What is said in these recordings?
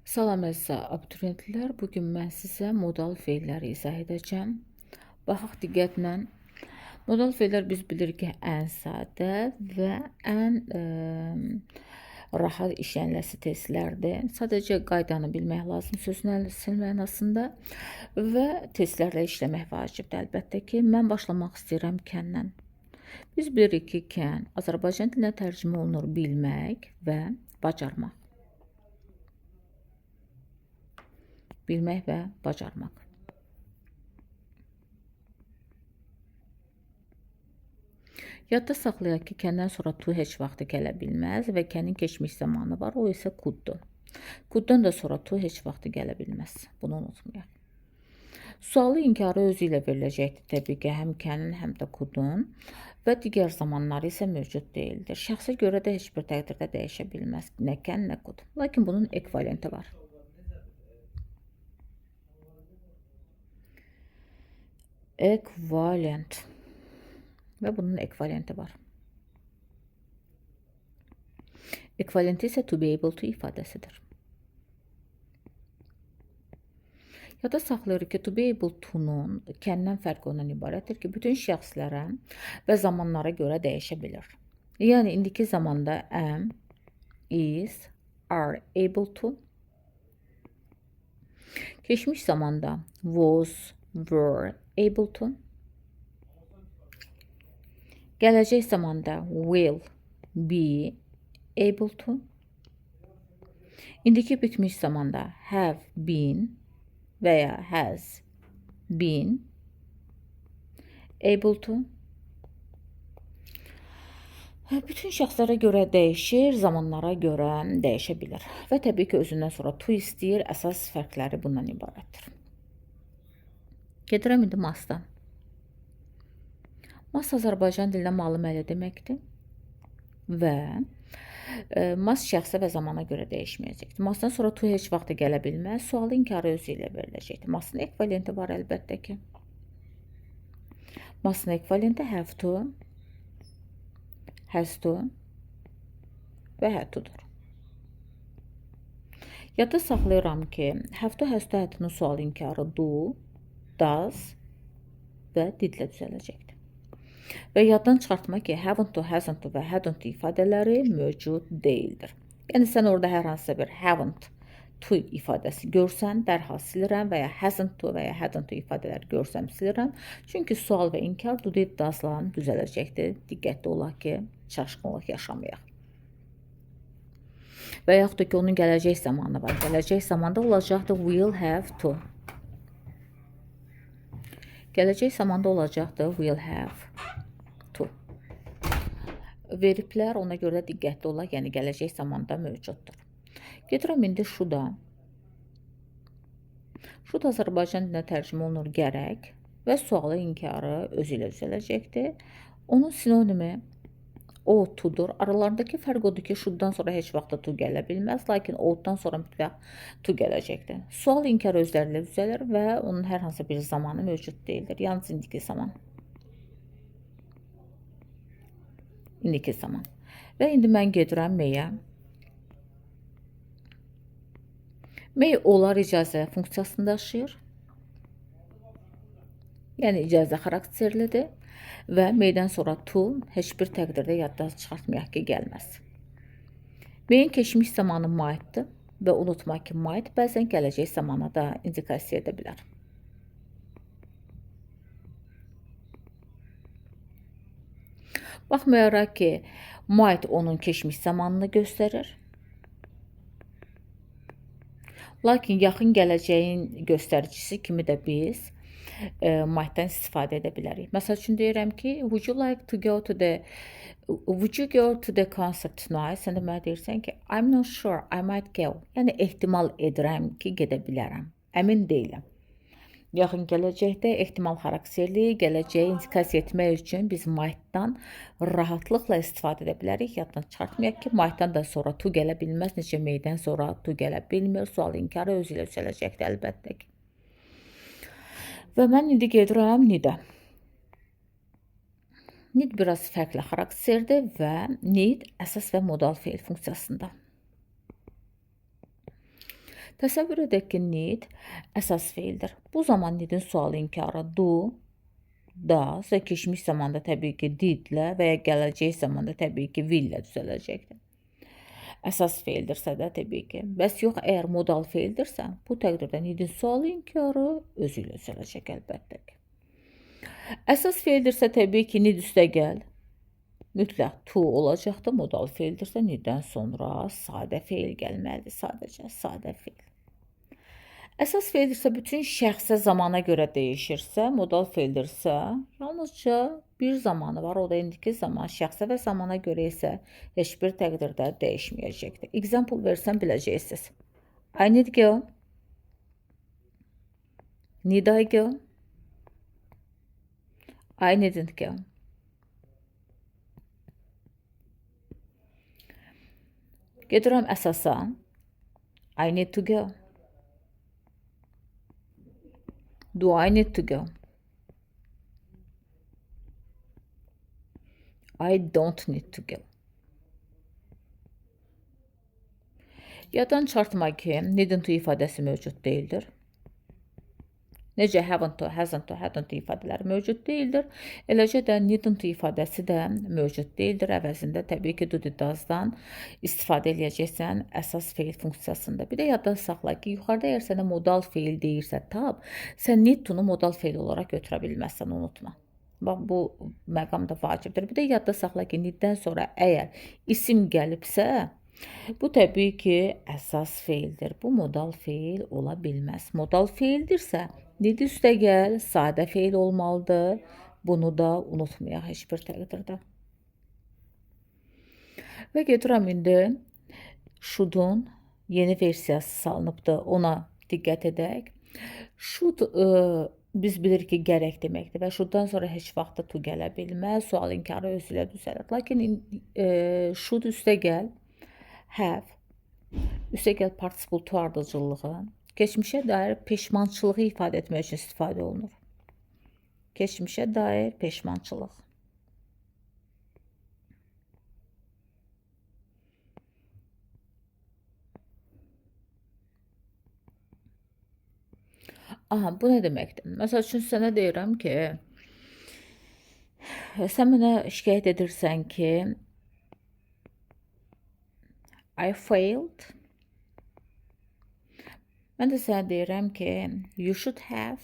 Salam əziz abituriyentlər, bugün mən sizə modal feilləri izah edəcəm. Baxaq diqqətlə. Modal feillər biz bilirik ki, ən sadə və ən rahat işlənilməsi testlərdir. Sadəcə qaydanı bilmək lazım sözün mənasında və testlərlə işləmək vacibdir. Əlbəttə ki, mən başlamaq istəyirəm kənlə. Biz bilirik ki, kən Azərbaycan dilinə tərcümə olunur bilmək və bacarmaq. Bilmək və bacarmaq. Yadda saxlayaq ki, kəndən sonra tu heç vaxt gələ bilməz və kənin keçmiş zamanı var, o isə kuddur. Kuddan da sonra tu heç vaxt gələ bilməz. Bunu unutmayaq. Sualı inkarı özü ilə veriləcəkdir təbii ki, həm kənin, həm də kudun və digər zamanları isə mövcud deyildir. Şəxsə görə də heç bir təqdirdə dəyişə bilməz, nə kən, nə kud. Lakin bunun ekvivalenti var. Ekvivalent və bunun ekvivalenti var. Ekvivalenti isə to be able to ifadəsidir. Yada saxlayırıq ki, to be able to-nun kəndən fərqi ondan ibarətdir ki, bütün şəxslərə və zamanlara görə dəyişə bilir. Yəni, indiki zamanda am, is, are able to. Keçmiş zamanda was, were able to. Gələcək zamanda will be able to. İndiki bitmiş zamanda have been və ya has been able to. Bütün şəxslərə görə dəyişir, zamanlara görə dəyişə bilir. Və təbii ki, özündən sonra to istəyir, əsas fərqləri bundan ibarətdir. Gedirəm indi masda. Mas Azərbaycan dilinə malum əli deməkdir və mas şəxsə və zamana görə dəyişməyəcəkdir. Masdan sonra to heç vaxt gələ bilməz, sualı inkarı özü ilə veriləcəkdir. Masın ekvivalenti var əlbəttə ki. Masın ekvivalenti have to, has to və had to-dur. Yadda saxlayıram ki, have to, has to, had to-nun sual inkarı do, does və didlə düzələcəkdir. Və yaddan çıxartma ki, haven't to, hasn't to və hadn't to ifadələri mövcud deyildir. Yəni, sən orada hər hansısa bir haven't to ifadəsi görsən, dərhal silirəm və ya hasn't to və ya hadn't to ifadələri görsəm silirəm. Çünki sual və inkar do, did, does'la düzələcəkdir. Diqqətli olaq ki, çaşqınlıq yaşamayaq. Və yaxud da ki, onun gələcək zamanı var. Gələcək zamanda olacaqdır will have to. Gələcək zamanda olacaqdır will have to. Veriblər, ona görə diqqətli olaq, yəni gələcək zamanda mövcuddur. Gedirəm indi şuda. Şud Azərbaycan dilinə tərcümə olunur gərək və sualı inkarı özü ilə düzələcəkdir. Onun sinonimi ought-dur. Aralarındakı fərq odur ki, şuddan sonra heç vaxt to gələ bilməz, lakin ought-dan sonra mütləq to gələcəkdir. Sual inkarı özləri ilə düzəlir və onun hər hansı bir zamanı mövcud deyildir. Yalnız indiki zaman. İndiki zaman. Və indi mən gedirəm may-ə. May olar icazə funksiyasını daşıyır. Yəni, icazə xarakterlidir. Və may-dən sonra to heç bir təqdirdə yaddan çıxartmayaq ki, gəlməz. May-in keçmiş zamanı might'dır və unutmaq ki, might bəzən gələcək zamana da indikasiya edə bilər. Baxmayaraq ki, might onun keçmiş zamanını göstərir. Lakin yaxın gələcəyin göstəricisi kimi də biz might'dan istifadə edə bilərik. Məsəl üçün deyirəm ki, would you go to the concert tonight? Sən də mənə deyirsən ki, I'm not sure, I might go. Yəni, ehtimal edirəm ki, gedə bilərəm. Əmin deyiləm. Yaxın gələcəkdə ehtimal xarakterli, gələcəyi indikasiya etmək üçün biz might'dan rahatlıqla istifadə edə bilərik. Yaddan çıxartmayaq ki, might'dan da sonra to gələ bilməz, necə may-dən sonra to gələ bilmir. Sual inkarı özü ilə düzələcəkdir əlbəttə ki. Və mən indi gedirəm need-ə. Need biraz fərqli xarakterdir və need əsas və modal feil funksiyasında. Təsəvvür edək ki, need əsas feildir. Bu zaman needin sual inkarı do, does və keçmiş zamanda təbii ki didlə və ya gələcək zamanda təbii ki will ilə düzələcəkdir. Əsas feildirsə də təbii ki. Bəs yox, əgər modal feildirsə, bu təqdirdə needin sual inkarı özü ilə düzələcək əlbəttə ki. Əsas feildirsə təbii ki need üstəgəl mütləq to olacaqdır. Modal feildirsə needdən sonra sadə feil gəlməlidir. Sadəcə sadə feil. Əsas feildirsə bütün şəxsə zamana görə dəyişirsə, modal feildirsə yalnızca bir zamanı var, o da indiki zaman. Şəxsə və zamana görə isə heç bir təqdirdə dəyişməyəcəkdir. Example versəm biləcəksiniz. I need go. Need I go? I needn't go. Gedirəm əsasa. I need to go. Do I need to go? I don't need to go. Yaddan çıxartma ki, needn't to ifadəsi mövcud deyildir. Necə haven't to, hasn't to, hadn't to ifadələri mövcud deyildir. Eləcə də needn't to ifadəsi də mövcud deyildir. Əvəzində təbii ki do does'dan istifadə edəcəksən əsas feil funksiyasında. Bir də yadda saxla ki, yuxarıda əgər sənə modal feil deyirsə tab, sən need to-nu modal feil olaraq götürə bilməzsən, unutma. Bax, bu məqamda vacibdir. Bir də yadda saxla ki, needdən sonra əgər isim gəlibsə, bu təbii ki əsas feildir. Bu modal feil ola bilməz. Modal feildirsə, need üstəgəl sadə feil olmalıdır. Bunu da unutmayaq heç bir təqdirdə. Və gedirəm indi should'un yeni versiyası salınıbdır. Ona diqqət edək. Should biz bilirik ki gərək deməkdir və should'dan sonra heç vaxt to gələ bilməz. Sual inkarı özü ilə düzəlir. Lakin should üstəgəl have, üstəgəl participle to ardıcıllığı keçmişə dair peşmançılığı ifadə etmək üçün istifadə olunur. Keçmişə dair peşmançılıq. Aha, bu nə deməkdir? Məsəl üçün sənə deyirəm ki, sən mənə şikayət edirsən ki, I failed. Mən də sənə deyirəm ki, you should have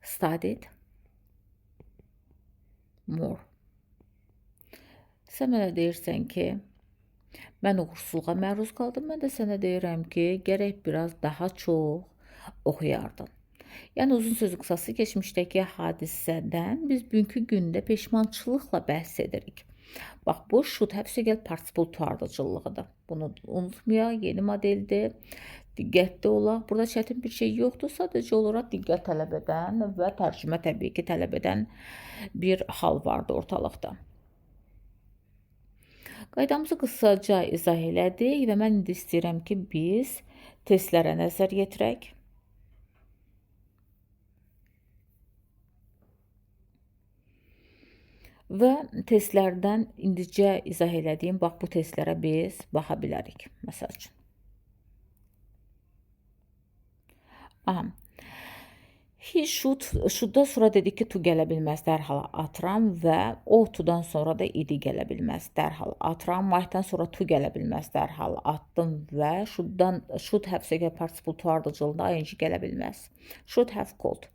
studied more. Sən mənə deyirsən ki, mən uğursuzluğa məruz qaldım. Mən də sənə deyirəm ki, gərək biraz daha çox oxuyardın. Yəni uzun sözün qısası keçmişdəki hadisədən biz bugünkü gündə peşmançılıqla bəhs edirik. Bax, bu should have üstəgəl participle to ardıcıllığıdır. Bunu unutmayaq, yeni modeldir. Diqqətli olaq. Burada çətin bir şey yoxdur. Sadəcə olaraq diqqət tələb edən və tərcümə təbii ki tələb edən bir hal vardı ortalıqda. Qaydamızı qısaca izah elədik və mən indi istəyirəm ki, biz testlərə nəzər yetirək. Və testlərdən indicə izah elədiyim, bax, bu testlərə biz baxa bilərik, məsəl üçün. Aha. He should-da sonra dedik ki, to gələ bilməz, dərhal atıram və to-dan sonra da idi gələ bilməz, dərhal atıram. Might-dan sonra to gələ bilməz, dərhal atdım və should have participle to ardıcılığında ing gələ bilməz. Should have called.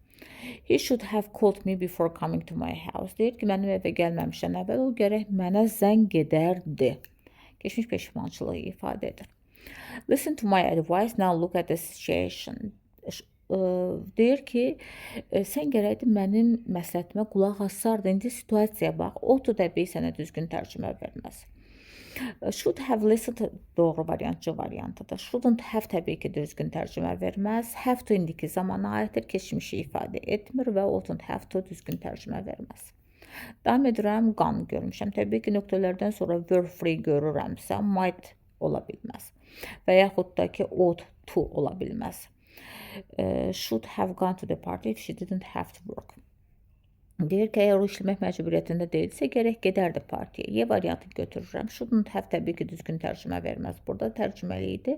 He should have called me before coming to my house. Deyir ki, mənim evə gəlməmişdən əvvəl o gərək mənə zəng edərdi. Keçmiş peşmançılığı ifadə edir. Listen to my advice, now look at the situation. Deyir ki, sən gərəkdir mənim məsləhətimə qulaq asardın. İndi situasiyaya bax, to təbii sənə düzgün tərcümə verməz. Should have listened doğru variantçı variantıdır. Shouldn't have təbii ki düzgün tərcümə verməz. Have to indiki zamana aiddir, keçmişi ifadə etmir və oughtn't have to düzgün tərcümə verməz. Davam edirəm, gone görmüşəm. Təbii ki nöqtələrdən sonra were free görürəmsə, might ola bilməz. Və yaxud da ki ought to ola bilməz. Should have gone to the party if she didn't have to work. Deyir ki, əgər o işləmək məcburiyyətində deyilsə, gərək gedərdi partiyaya. Y variantı götürürəm. Shouldn't have təbii ki, düzgün tərcümə verməz. Burada tərcüməli idi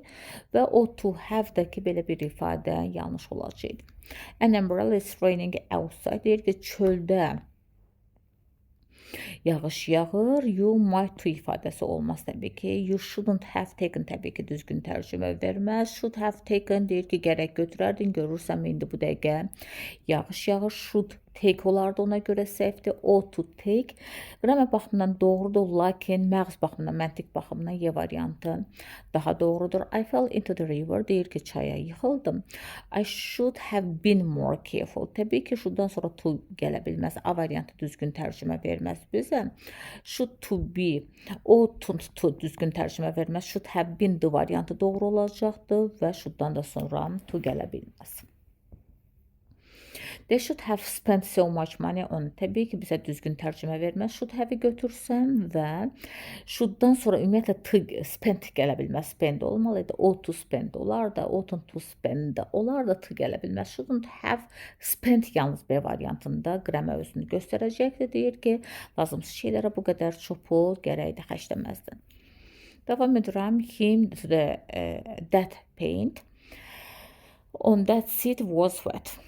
və o to have-dakı belə bir ifadə yanlış olacaqdı. An umbrella is raining outside. Deyir ki, çöldə yağış yağır. You might to ifadəsi olmaz təbii ki. You shouldn't have taken təbii ki, düzgün tərcümə verməz. Should have taken deyir ki, gərək götürərdin. Görürsəm indi bu dəqiqə yağış yağır. Should take olardı, ona görə səhvdir. Ought to take. Qrammer baxımından doğrudur, lakin məğz baxımından, məntiq baxımından Y variantı daha doğrudur. I fell into the river. Deyir ki, çaya yıxıldım. I should have been more careful. Təbii ki, shoulddan sonra to gələ bilməz. A variantı düzgün tərcümə verməz bizə. Should to be, ought to düzgün tərcümə verməz. Should have been the variantı doğru olacaqdır və shoulddan da sonra to gələ bilməz. They should have spent so much money on. Təbii ki, bizə düzgün tərcümə verməz. Should have-i götürsəm və shoulddan sonra ümumiyyətlə to spent gələ bilməz. Spend olmalıydı. Ought to spend olar da, oughtn't to spend olar da to gələ bilməz. Shouldn't have spent yalnız B variantında qrammer özünü göstərəcəkdir. Deyir ki, lazımsız şeylərə bu qədər çoxu gərəkdir xərcləməzdin. Davam edirəm. Him to the that paint on that seat was wet.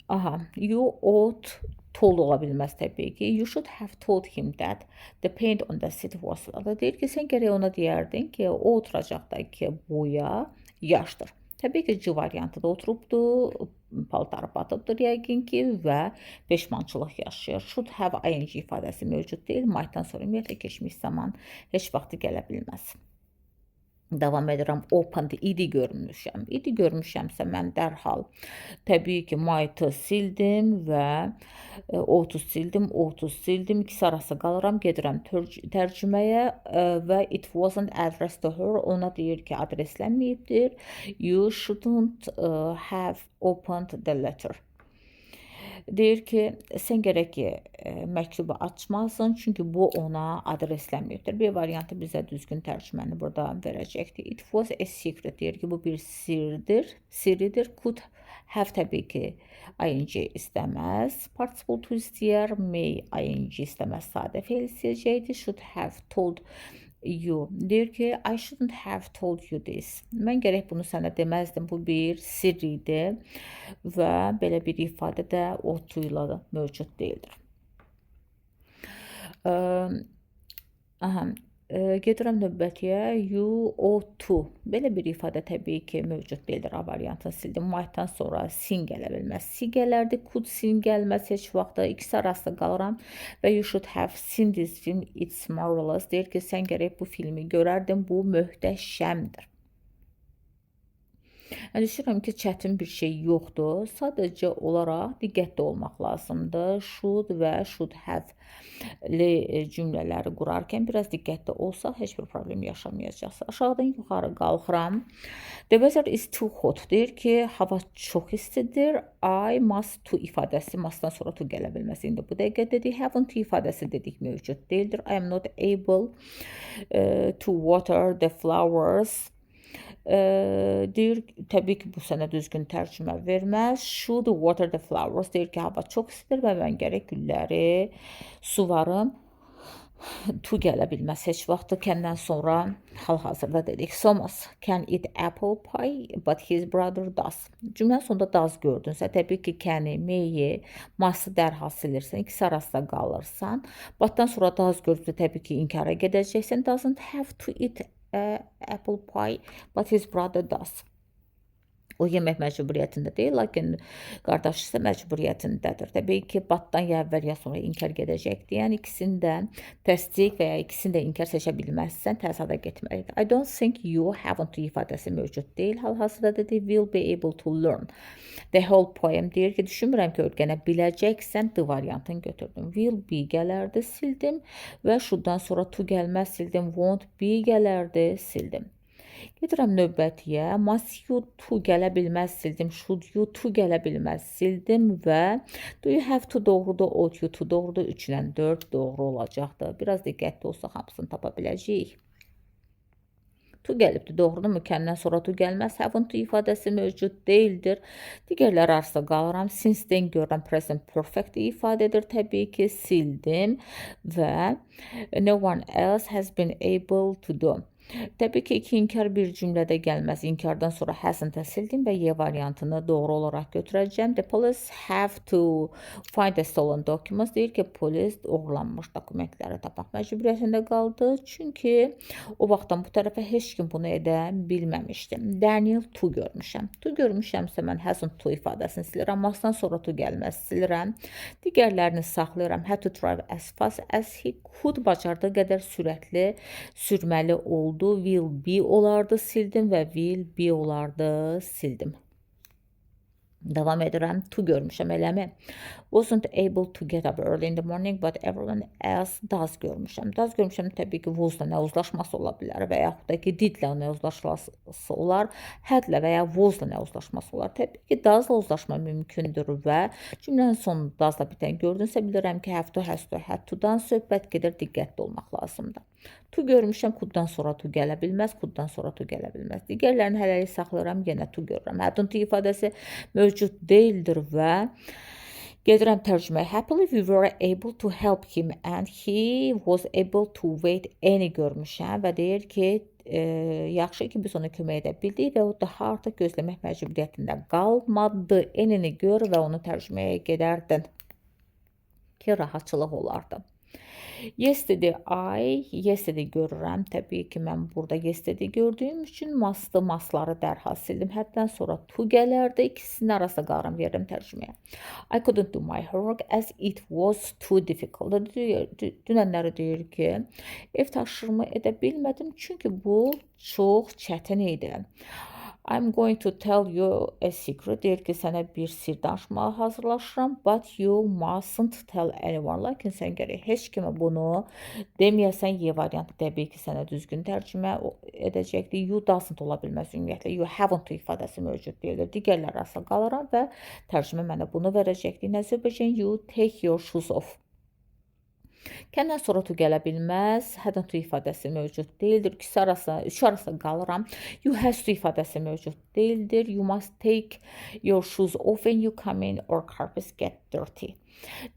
Aha, you ought told ola bilməz təbii ki. You should have told him that the paint on the seat was wet. Deyir ki, sən gərək ona deyərdin ki, o oturacaqdakı boya yaşdır. Təbii ki, C variantı da oturubdu, paltarı batıbdır yəqin ki və peşmançılıq yaşayır. Should have ing ifadəsi mövcud deyil. Might'dan sonra ümumiyyətlə keçmiş zaman heç vaxtı gələ bilməz. Davam edirəm. Opened idi görmüşəm. İdi görmüşəmsə mən dərhal təbii ki, might'ı sildim və ought-u sildim, ought-u sildim. İkisi arası qalıram, gedirəm tərcüməyə və it wasn't addressed to her. Ona deyir ki, adreslənməyibdir. You shouldn't have opened the letter. Deyir ki, sən gərək ki, məktubu açmasın, çünki bu ona adreslənməyibdir. B variantı bizə düzgün tərcüməni burada verəcəkdir. It was a secret. Deyir ki, bu bir sirridir. Could have təbii ki, ing istəməz. Participle to istəyər, may ing istəməz. Sadə fe'l istəyəcəkdir. Should have told you. Deyir ki, I shouldn't have told you this. Mən gərək bunu sənə deməzdim. Bu bir sirr idi və belə bir ifadə də ought to ilə də mövcud deyildir. Gedirəm növbətiyə. You ought to. Belə bir ifadə təbii ki, mövcud deyildir. A variantını sildim. Might'dan sonra sin gələ bilməz. Si gələrdi, could sin gəlməz heç vaxtda. İkisi arasında qalıram və you should have seen this film. It's marvelous. Deyir ki, sən gərək bu filmi görərdin. Bu möhtəşəmdir. Düşünürəm ki, çətin bir şey yoxdur. Sadəcə olaraq diqqətli olmaq lazımdır. Should və should have cümlələri qurarkən biraz diqqətli olsaq heç bir problem yaşamayacaqsınız. Aşağıdan yuxarı qalxıram. The weather is too hot. Deyir ki, hava çox istidir. I must to ifadəsi mustdan sonra to gələ bilməz. İndi bu dəqiqə dedik. Haven't to ifadəsi dedik mövcud deyildir. I am not able to water the flowers. Deyir, təbii ki, bu sənə düzgün tərcümə verməz. Should water the flowers. Deyir ki, hava çox istidir və mən gərək gülləri suvarım. To gələ bilməz heç vaxtı. Kəndən sonra hal-hazırda dedik. Thomas can eat apple pie, but his brother does. Cümlənin sonunda does gördünsə, təbii ki, can'i, may'i, must'ı dərhal silirsən, ikisi arasında qalırsan. But'dan sonra does gördünsə, təbii ki, inkara gedəcəksən. Doesn't have to eat apple pie, but his brother does. O yemək məcburiyyətində deyil, lakin qardaşı isə məcburiyyətindədir. Təbii ki, batdan ya əvvəl ya sonra inkar gedəcəkdir. Yəni ikisində təsdiq və ya ikisində inkar seçə bilməzsən, təzada getməlidir. I don't think you haven't ifadəsi mövcud deyil. Hal-hazırda dedik, will be able to learn. The whole poem deyir ki, düşünmürəm ki, öyrənə biləcəksən, the variantını götürdüm. Will be gələrdi, sildim və shoulddan sonra to gəlməz, sildim. Won't be gələrdi, sildim. Gedirəm növbətiyə. Must you to gələ bilməz, sildim. Should you to gələ bilməz, sildim və do you have to doğrudur, ought you to doğrudur. 3-dən 4 doğru olacaqdır. Biraz diqqətli olsaq hamısını tapa biləcəyik. To gəlibdir. Doğrudur, mükəndən sonra to gəlməz. Haven't to ifadəsi mövcud deyildir. Digərləri arasında qalıram. Since-dən görürəm present perfect ifadədir. Təbii ki, sildim və no one else has been able to do. Təbii ki, iki inkar bir cümlədə gəlməz. İnkardan sonra hasn't-ı sildim və Y variantını doğru olaraq götürəcəm. The police have to find the stolen documents. Deyir ki, polis oğurlanmış dokumentləri tapmaq məcburiyyətində qaldı. Çünki o vaxtdan bu tərəfə heç kim bunu edə bilməmişdi. Daniel to görmüşəm. To görmüşəmsə mən hasn't to ifadəsini silirəm. Masdan sonra to gəlməz silirəm. Digərlərini saxlayıram. Had to drive as fast as he could. Bacardığı qədər sürətli sürməli oldu. Will be olardı sildim və will be olardı sildim. Davam edirəm. To görmüşəm, eləmi? Wasn't able to get up early in the morning, but everyone else does görmüşəm. Does görmüşəm, təbii ki, was-la nə uzlaşması ola bilər və yaxud da ki, did-la nə uzlaşması olar, had-la və ya was-la nə uzlaşması olar. Təbii ki, does-la uzlaşma mümkündür və cümlənin sonu does-la bitən gördünsə, bilirəm ki, have to, has to, had to-dan söhbət gedir, diqqətli olmaq lazımdır. To görmüşəm, could-dan sonra to gələ bilməz, could-dan sonra to gələ bilməz. Digərlərini hələlik saxlayıram, yenə to görürəm. Hadn't ifadəsi mövcud deyildir və gedirəm tərcüməyə. Happily we were able to help him and he was able to wait any görmüşəm və deyir ki, yaxşı ki, biz ona kömək edə bildik və o daha artıq gözləmək məcburiyyətində qalmadı. Any'ni gör və onu tərcüməyə gedərdin ki, rahatçılıq olardı. Yesterday yesterday görürəm. Təbii ki, mən burada yesterday gördüyüm üçün masları dərhal sildim. Həddən sonra to gələrdi. İkisinin arasında qalıram, verirəm tərcüməyə. I couldn't do my homework as it was too difficult. Dünənləri deyir ki, ev tapşırığımı edə bilmədim çünki bu çox çətin idi. I'm going to tell you a secret. Deyir ki, sənə bir sir danışmağa hazırlaşıram. But you mustn't tell anyone. Lakin sən gərək heç kimə bunu deməyəsən. Y variantı təbii ki, sənə düzgün tərcümə edəcəkdir. You doesn't ola bilməz ümumiyyətlə. You haven't ifadəsi mövcud deyildir. Digərlər arasında qalıram və tərcümə mənə bunu verəcəkdir. Azərbaycan, you take your shoes off. Kəndən sonra to gələ bilməz. Hadn't to ifadəsi mövcud deyildir. Üç arasında qalıram. You has to ifadəsi mövcud deyildir. You must take your shoes off when you come in or carpets get dirty.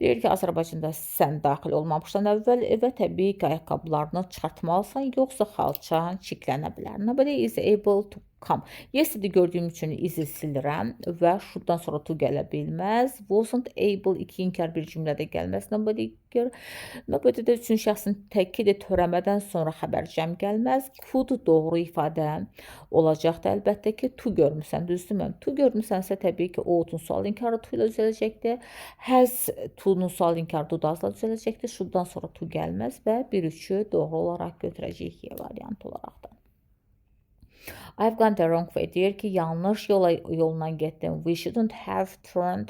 Deyir ki, Azərbaycanda sən daxil olmamışdan əvvəl evə təbii ki, ayaqqabılarını çıxartmalısan, yoxsa xalçan çiklənə bilər. Nobody is able to come. Yesterday gördüyüm üçün izi silirəm və şuradan sonra to gələ bilməz. Wasn't able iki inkar bir cümlədə gəlməz. Nobody'də üçün şəxsin təkidi törəmədən sonra xəbərcəm gəlməz. Could doğru ifadə olacaqdır. Əlbəttə ki, to görmüsən, düzdürmü? To görmüsənsə təbii ki, o-tun sual inkarı to ilə düzələcəkdir. Has to-nun sual inkarı does-la düzələcəkdir. Şuradan sonra to gəlməz və 1-3-ü doğru olaraq götürəcəyik Y variantı olaraqdan. I've gone the wrong way. Deyir ki, yanlış yoldan getdim. We shouldn't have turned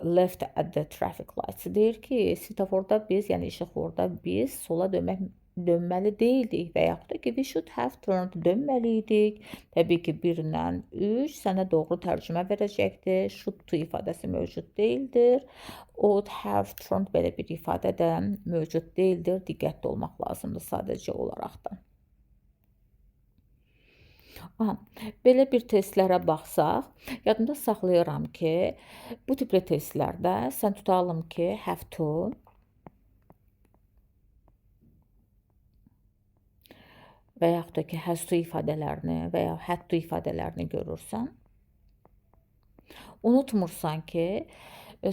left at the traffic lights. Deyir ki, svetoforda biz, yəni işıqforda biz sola dönməli deyildik və yaxud da ki, we should have turned dönməliydik. Təbii ki, 1-dən 3 sənə doğru tərcümə verəcəkdir. Should to ifadəsi mövcud deyildir. Would have turned belə bir ifadə də mövcud deyildir. Diqqətli olmaq lazımdır sadəcə olaraqdan. Belə bir testlərə baxsaq, yadımda saxlayıram ki, bu tipli testlərdə sən tutalım ki, have to və yaxud da ki, has to ifadələrini və ya had to ifadələrini görürsən. Unutmursan ki,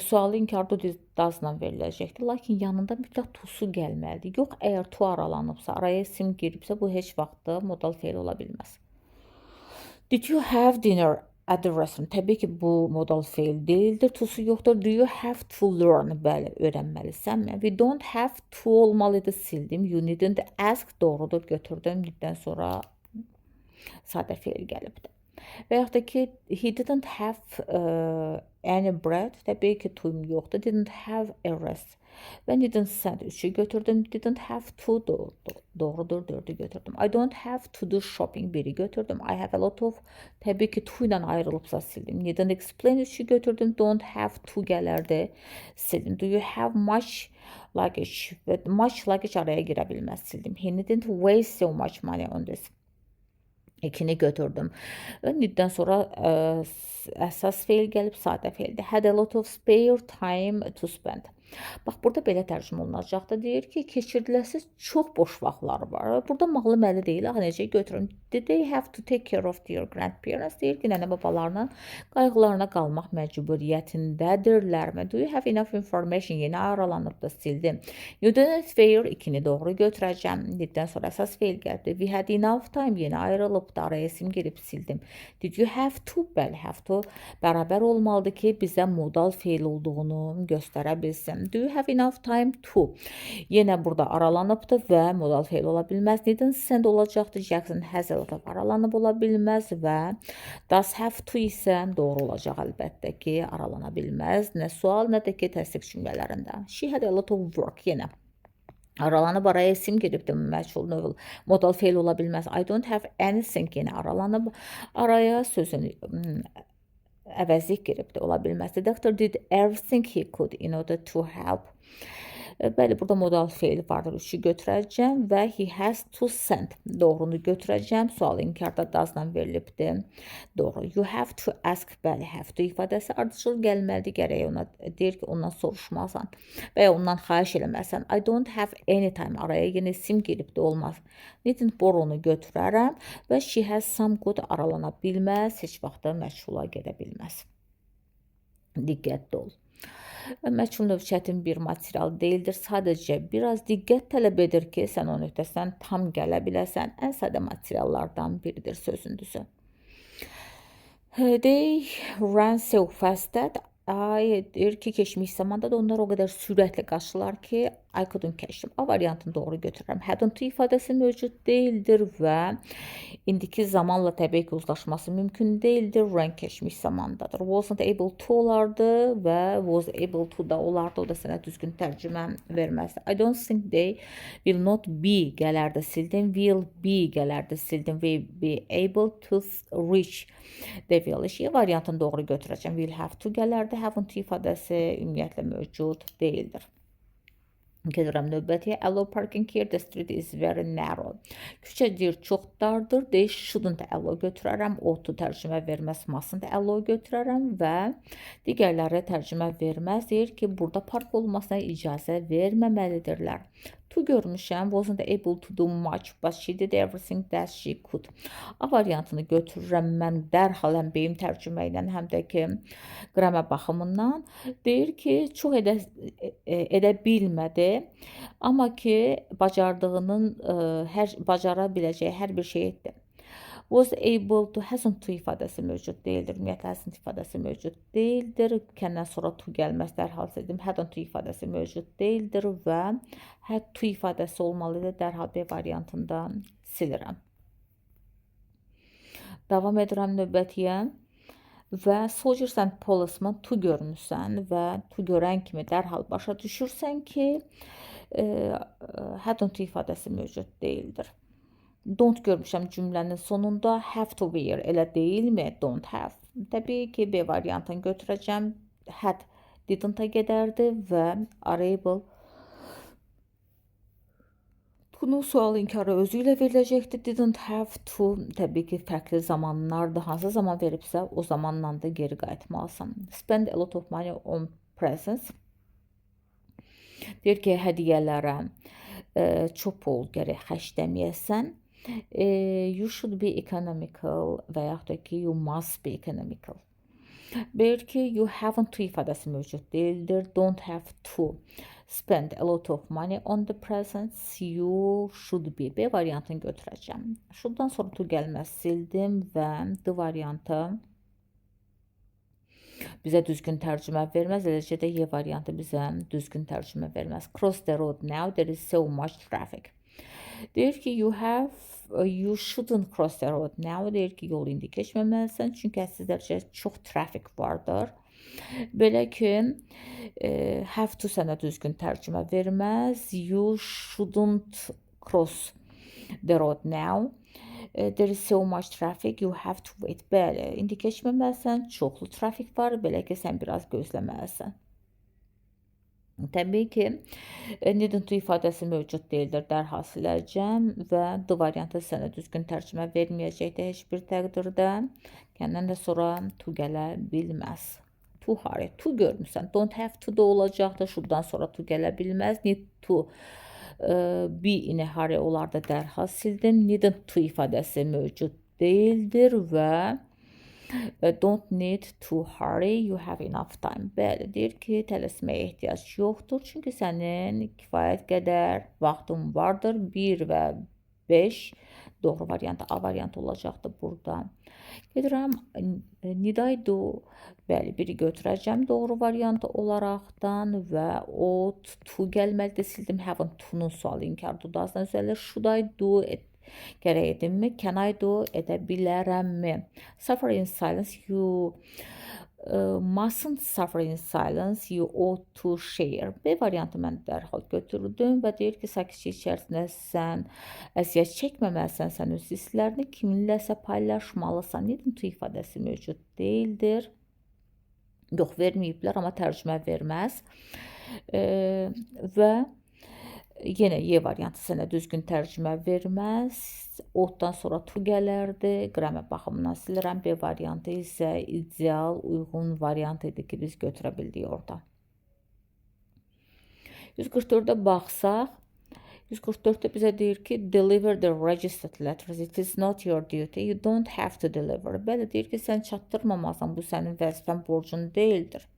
sualı inkarda does-la veriləcəkdir, lakin yanında mütləq to-su gəlməlidir. Yox, əgər to aralanıbsa, araya sim giribsə, bu heç vaxt modal feil ola bilməz. Did you have dinner at the restaurant? Təbii ki, bu modal feil deyildir. To-su yoxdur. Do you have to learn? Bəli, öyrənməlisən. We don't have to olmalıdır, sildim. You needn't ask doğrudur, götürdüm. Diddən sonra sadə feil gəlibdir. Və yaxud da ki, he didn't have any bread. Təbii ki, to yoxdur. Didn't have a rest. Və didn't send 3-ü götürdüm. Didn't have to doğrudur, 4-ü götürdüm. I don't have to do shopping 1-i götürdüm. I have a lot of, təbii ki, to ilə ayrılıbsa sildim. Didn't explain 3-ü götürdüm. Don't have to gələrdi, sildim. Do you have much luggage və much luggage araya girə bilməz, sildim. He didn't waste so much money on this. 2-ni götürdüm. Need-dən sonra əsas feil gəlib, sadə feildir. Had a lot of spare time to spend. Bax, burada belə tərcümə olunacaqdır. Deyir ki, keçirdiləsiz çox boş vaxtları var. Burada malım əli deyil, necə götürüm? Did they have to take care of their grandparents? Deyir ki, nənə babalarının qayğılarına qalmaq məcburiyyətindədirlərmi? Do you have enough information? Yeni aralanıb da sildim. You didn't fair, 2-ni doğru götürəcəm. Need-dən sonra əsas feil gəldi. We had enough time, yeni ayrılıb da araya isim girib sildim. Did you have to? Bəli, have to bərabər olmalıdır ki, bizə modal feil olduğunu göstərə bilsin. Do you have enough time to? Yenə burada aralanıbdır və modal feil ola bilməz. Didn't send olacaqdır. Jackson has a lot of aralanıb ola bilməz və does have to isə doğru olacaq əlbəttə ki, aralana bilməz. Nə sual, nə də ki, təsdiq cümlələrində. She had a lot of work. Yenə aralanıb araya isim giribdir, məchul növ modal feil ola bilməz. I don't have anything, yenə aralanıb araya sözün əvəzlik giribdir, ola bilməz. The doctor did everything he could in order to help. Bəli, burada modal feil vardır. 3-ü götürəcəm və he has to send. Doğrunu götürəcəm. Sual inkarda does-dan verilibdir. Doğru. You have to ask. Bəli, have to ifadəsi ardıcıl gəlməlidir. Gərək ona deyir ki, ondan soruşmasan və ya ondan xahiş eləməsən. I don't have any time. Araya yenə sim giribdir, olmaz. Needn't borrow-nu götürərəm və she has some good aralana bilməz. Heç vaxtda məşğula gedə bilməz. Diqqətli ol. Məchul növ çətin bir material deyildir. Sadəcə biraz diqqət tələb edir ki, sən onun öhdəsindən tam gələ biləsən. Ən sadə materiallardan biridir sözün düzü. They ran so fast that deyir ki, keçmiş zamanda da onlar o qədər sürətlə qaçdılar ki, I couldn't catch them. A variantını doğru götürürəm. Hadn't ifadəsi mövcud deyildir və indiki zamanla təbii ki, uzlaşması mümkün deyildir. Ran keçmiş zamandadır. Wasn't able to olardı və was able to da olardı. O da sənə düzgün tərcümə verməzdi. I don't think they will not be gələrdi sildim. Will be gələrdi sildim. Will be able to reach. They will. Variantını doğru götürəcəm. Will have to gələrdi. Haven't ifadəsi ümumiyyətlə mövcud deyildir. Gedirəm növbətiyə. Allow parking here, the street is very narrow. Küçəcir çox dardır. They shouldn't allow götürərəm. Ought to tərcümə verməz. Mustn't allow götürərəm və digərləri tərcümə verməz. Deyir ki, burada park olmasına icazə verməməlidirlər. To görmüşəm. Wasn't able to do much, but she did everything that she could. A variantını götürürəm mən dərhal həm beyim tərcümə ilə, həm də ki, qramə baxımından. Deyir ki, çox edə bilmədi, amma ki, bacardığının, bacara biləcəyi hər bir şey etdi. Was able to, hasn't to ifadəsi mövcud deyildir. Ümumiyyətlə, hasn't ifadəsi mövcud deyildir. Kəndən sonra to gəlməz, dərhal sildim. Hadn't to ifadəsi mövcud deyildir və had to ifadəsi olmalıdır. Dərhal B variantında silirəm. Davam edirəm növbətiyə. Və soldiers and policemen to görmüsən və to görən kimi dərhal başa düşürsən ki, hadn't to ifadəsi mövcud deyildir. Don't görmüşəm cümlənin sonunda. Have to wear. Elə deyilmi? Don't have. Təbii ki, B variantını götürəcəm. Had didn't-a gedərdi və arable bunun sual inkarı özü ilə veriləcəkdir. Didn't have to. Təbii ki, fərqli zamanlardır. Hansı zaman veribsə, o zamanla da geri qayıtmalısan. Spend a lot of money on presents. Deyir ki, hədiyyələrə çox pul gərək xərcləməyəsən. You should be economical və yaxud da ki, you must be economical. Deyir ki, you haven't to ifadəsi mövcud deyildir. Don't have to spend a lot of money on the presents. You should be. B variantını götürəcəm. Şundan sonra to gəlməz, sildim və D variantı bizə düzgün tərcümə verməz. Eləcə də Y variantı bizə düzgün tərcümə verməz. Cross the road now, there is so much traffic. Deyir ki, you shouldn't cross the road now. Deyir ki, yolu indi keçməməlisən, çünki əslində çox trafik vardır. Belə ki, have to sənə düzgün tərcümə verməz. You shouldn't cross the road now. There is so much traffic, you have to wait. Bəli, indi keçməməlisən, çoxlu trafik var, belə ki, sən biraz gözləməlisən. Təbii ki, needn't to ifadəsi mövcud deyildir. Dərhal siləcəm və the variantı sənə düzgün tərcümə verməyəcəkdir heç bir təqdirdə. Kəndən də sonra to gələ bilməz. To hurry, to görmüsən. Don't have to da olacaqdır. Şuradan sonra to gələ bilməz. Need to be in a hurry olarda dərhal sildim. Needn't to ifadəsi mövcud deyildir və don't need to hurry, you have enough time. Bəli, deyir ki, tələsməyə ehtiyac yoxdur, çünki sənin kifayət qədər vaxtın vardır. 1 və 5 doğru variantı A variantı olacaqdır burada. Gedirəm, need I do? Bəli, biri götürəcəm doğru variantı olaraqdan və o to gəlməlidir. Sildim, haven't to-nun sualı inkar dudağından üzəlir. Should I do it? Gərək edimmi? Can I do? Edə bilərəmmi? Suffer in silence. You mustn't suffer in silence. You ought to share. B variantı mən dərhal götürdüm və deyir ki, sakitçi içərisində sən əziyyət çəkməməlisən, sən öz hisslərini kiminləsə paylaşmalısan. Needn't to ifadəsi mövcud deyildir. Yox, verməyiblər, amma tərcümə verməz. Və yenə Y variantı sənə düzgün tərcümə verməz. Otdan sonra to gələrdi. Qramər baxımından silirəm. B variantı isə ideal, uyğun variant idi ki, biz götürə bildik orada. 144-də baxsaq, 144-də bizə deyir ki, deliver the registered letters. It is not your duty. You don't have to deliver. Belə deyir ki, sən çatdırmamasan, bu sənin vəzifən, borcun deyildir.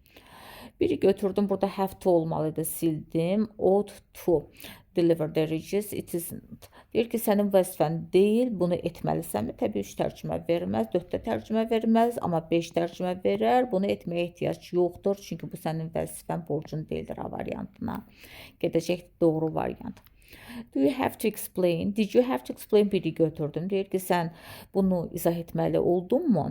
Biri götürdüm, burada have to olmalıydı, sildim. Ought to deliver the registers, it isn't. Deyir ki, sənin vəzifən deyil, bunu etməlisənmi? Təbii 3 tərcümə verməz, 4 tərcümə verməz, amma 5 tərcümə verər. Bunu etməyə ehtiyac yoxdur, çünki bu sənin vəzifən, borcun deyildir A variantına. Gedəcək doğru variant. Do you have to explain? Did you have to explain? Biri götürdüm. Deyir ki, sən bunu izah etməli oldunmu?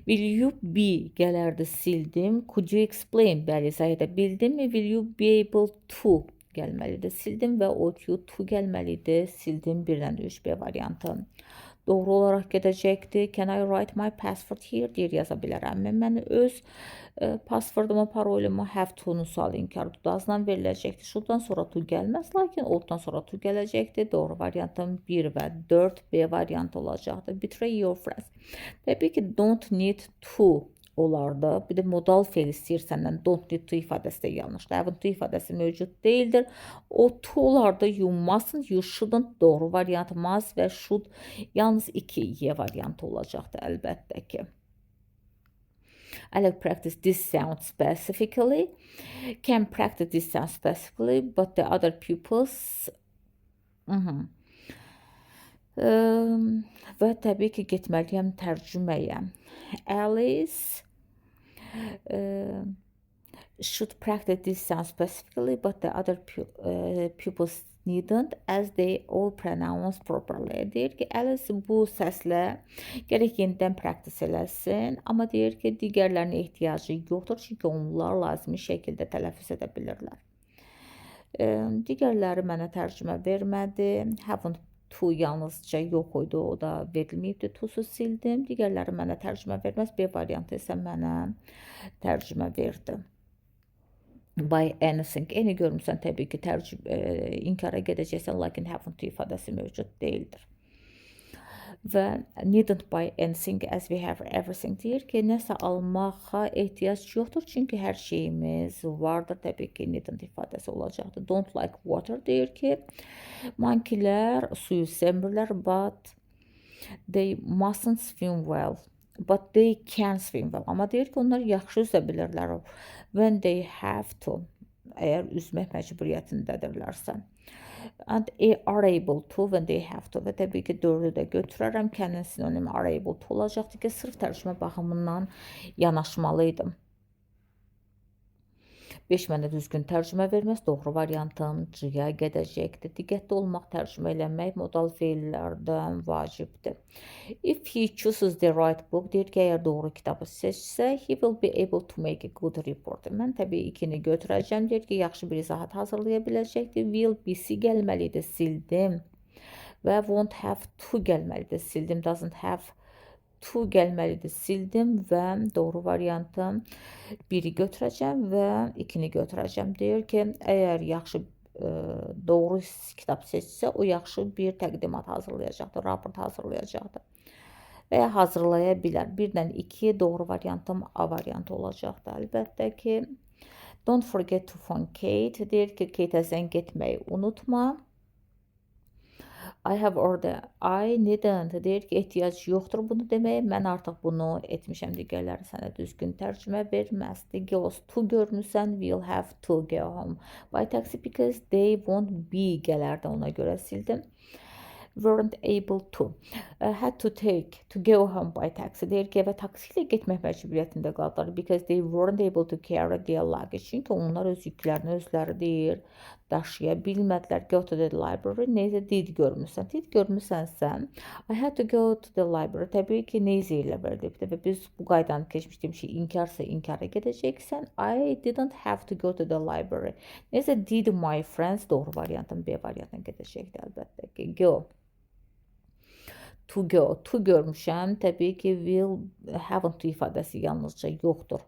Will you be gələrdi, sildim. Could you explain? Bəli, izah edə bildimmi? Will you be able to gəlməlidir, sildim və ought you to gəlməlidir, sildim. 1-dən 3 B variantı doğru olaraq gedəcəkdir. Can I write my password here? Deyir, yaza bilərəmmi? Mən öz passwordumu, parolumu have to-nun sualı inkar dudağından veriləcəkdir. Şuradan sonra to gəlməz, lakin ought-dan sonra to gələcəkdir. Doğru variantın 1 və 4 B variantı olacaqdır. Betray your friends. Təbii ki, don't need to olardı. Bir də modal fe'l istəyir səndən. Don't need to ifadəsi də yanlışdır. Haven't to ifadəsi mövcud deyildir. O to olardı. You mustn't, you shouldn't doğru variantı must və should yalnız 2 Y variantı olacaqdır əlbəttə ki. I'll practice this sound specifically. Can practice this sound specifically, but the other pupils və təbii ki, getməliyəm tərcüməyə. Alice should practice this sound specifically, but the other pupils needn't, as they all pronounce properly. Deyir ki, Alice bu səslə gərək yenidən praktis eləsin, amma deyir ki, digərlərinə ehtiyacı yoxdur, çünki onlar lazımi şəkildə tələffüz edə bilirlər. Digərləri mənə tərcümə vermədi. Haven't to yalnızca yox idi, o da verilməyibdi, to-su sildim. Digərləri mənə tərcümə verməz, B variantı isə mənə tərcümə verdi. By anything, eni görmüsən, təbii ki, inkara gedəcəksən, lakin haven't to ifadəsi mövcud deyildir. Və needn't buy anything as we have everything deyir ki, nəsə almağa ehtiyac yoxdur, çünki hər şeyimiz vardır. Təbii ki, needn't ifadəsi olacaqdır. Don't like water deyir ki, monkeylər suyu sevmirlər, but they mustn't swim well. But they can swim well. Amma deyir ki, onlar yaxşı üzə bilirlər. When they have to, əgər üzmək məcburiyyətindədirlərsə. And are able to, when they have to. Və təbii ki, 4-ü də götürərəm. Kənin sinonimi are able to olacaqdır ki, sırf tərcümə baxımından yanaşmalıydım. 5 mənə düzgün tərcümə verməz, doğru variantım C-yə gedəcəkdir. Diqqətli olmaq, tərcümə eləmək modal feillərdən vacibdir. If he chooses the right book, deyir ki, əgər doğru kitabı seçsə, he will be able to make a good report. Mən təbii 2-ni götürəcəm, deyir ki, yaxşı bir izahat hazırlaya biləcəkdir. Will be-si gəlməlidir, sildim. Və won't have to gəlməlidir, sildim. Doesn't have to gəlməlidir. Sildim və doğru variantım 1-i götürəcəm və 2-ni götürəcəm. Deyir ki, əgər yaxşı doğru kitab seçsə, o yaxşı bir təqdimat hazırlayacaqdır, raport hazırlayacaqdır. Və ya hazırlaya bilər. 1-dən 2 doğru variantım A variantı olacaqdır. Əlbəttə ki, don't forget to phone Kate. Deyir ki, Kate-ə zəng etməyi unutma. I have order. I needn't. Deyir ki, ehtiyac yoxdur bunu deməyə. Mən artıq bunu etmişəm. Digərləri sənə düzgün tərcümə verməz. The girls to görmüsən. Will have to go home by taxi because they won't be gələrdi. Ona görə sildim. Weren't able to. Had to take to go home by taxi. Deyir ki, evə taksi ilə getmək məcburiyyətində qaldılar. Because they weren't able to carry their luggage. Çünki onlar öz yüklərini özləri deyir, daşıya bilmədilər. Go to the library. Neysə did görmüsən. Did görmüsənsə, I had to go to the library. Təbii ki, neysə ilə verdik. Və biz bu qaydanı keçmişdiyim şey inkarsa inkara gedəcəksən. I didn't have to go to the library. Neysə did my friends doğru variantın B variantına gedəcəkdir əlbəttə ki. Go. To go. To görmüşəm. Təbii ki, will, haven't to ifadəsi yalnızca yoxdur.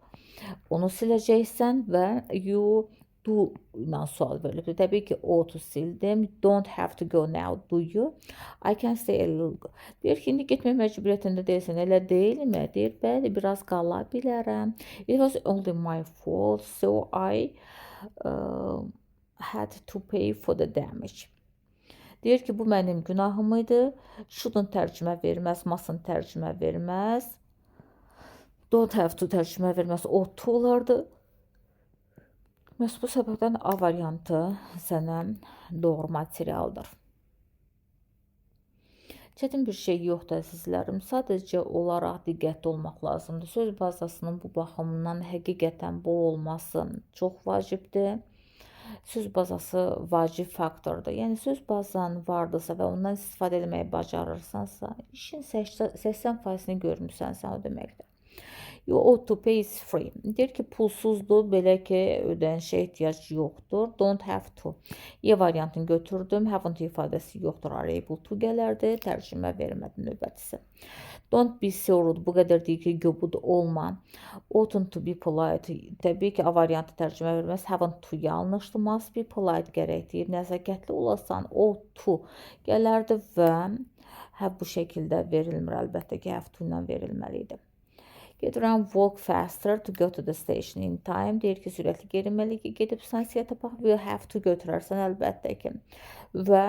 Onu siləcəksən və you do ilə sual verilib. Təbii ki, ought-u sildim. Don't have to go now, do you? I can stay a little. Deyir ki, indi getmək məcburiyyətində deyilsən. Elə deyilmi? Deyir, bəli, biraz qala bilərəm. It was only my fault, so I had to pay for the damage. Deyir ki, bu mənim günahım idi. Shouldn't tərcümə verməz, mustn't tərcümə verməz. Don't have to tərcümə verməz, ought to olardı. Məhz bu səbəbdən A variantı sənə doğru materialdır. Çətin bir şey yoxdur əzizlərim. Sadəcə olaraq diqqətli olmaq lazımdır. Söz bazasının bu baxımından həqiqətən bol olması çox vacibdir. Söz bazası vacib faktordur. Yəni söz bazan vardırsa və ondan istifadə etməyi bacarırsansa, işin 80%-ni görmüsənsə o deməkdir. You ought to pay is free. Deyir ki, pulsuzdur, belə ki, ödənişə ehtiyac yoxdur. Don't have to. Y variantını götürdüm. Haven't ifadəsi yoxdur. Are able to gələrdi. Tərcümə vermədim növbətisi. Don't be so rude. Bu qədər deyir ki, göbud olma. Oughtn't to be polite. Təbii ki, A variantı tərcümə verməz. Haven't to yanlışdır. Must be polite gərək deyir. Nəzakətli olasan, ought to gələrdi və bu şəkildə verilmir. Əlbəttə ki, have to ilə verilməlidir. Get around, walk faster to go to the station in time. Deyir ki, sürətli geriməli ki, gedib stansiyaya tapaq. Will have to götürərsən əlbəttə ki. Və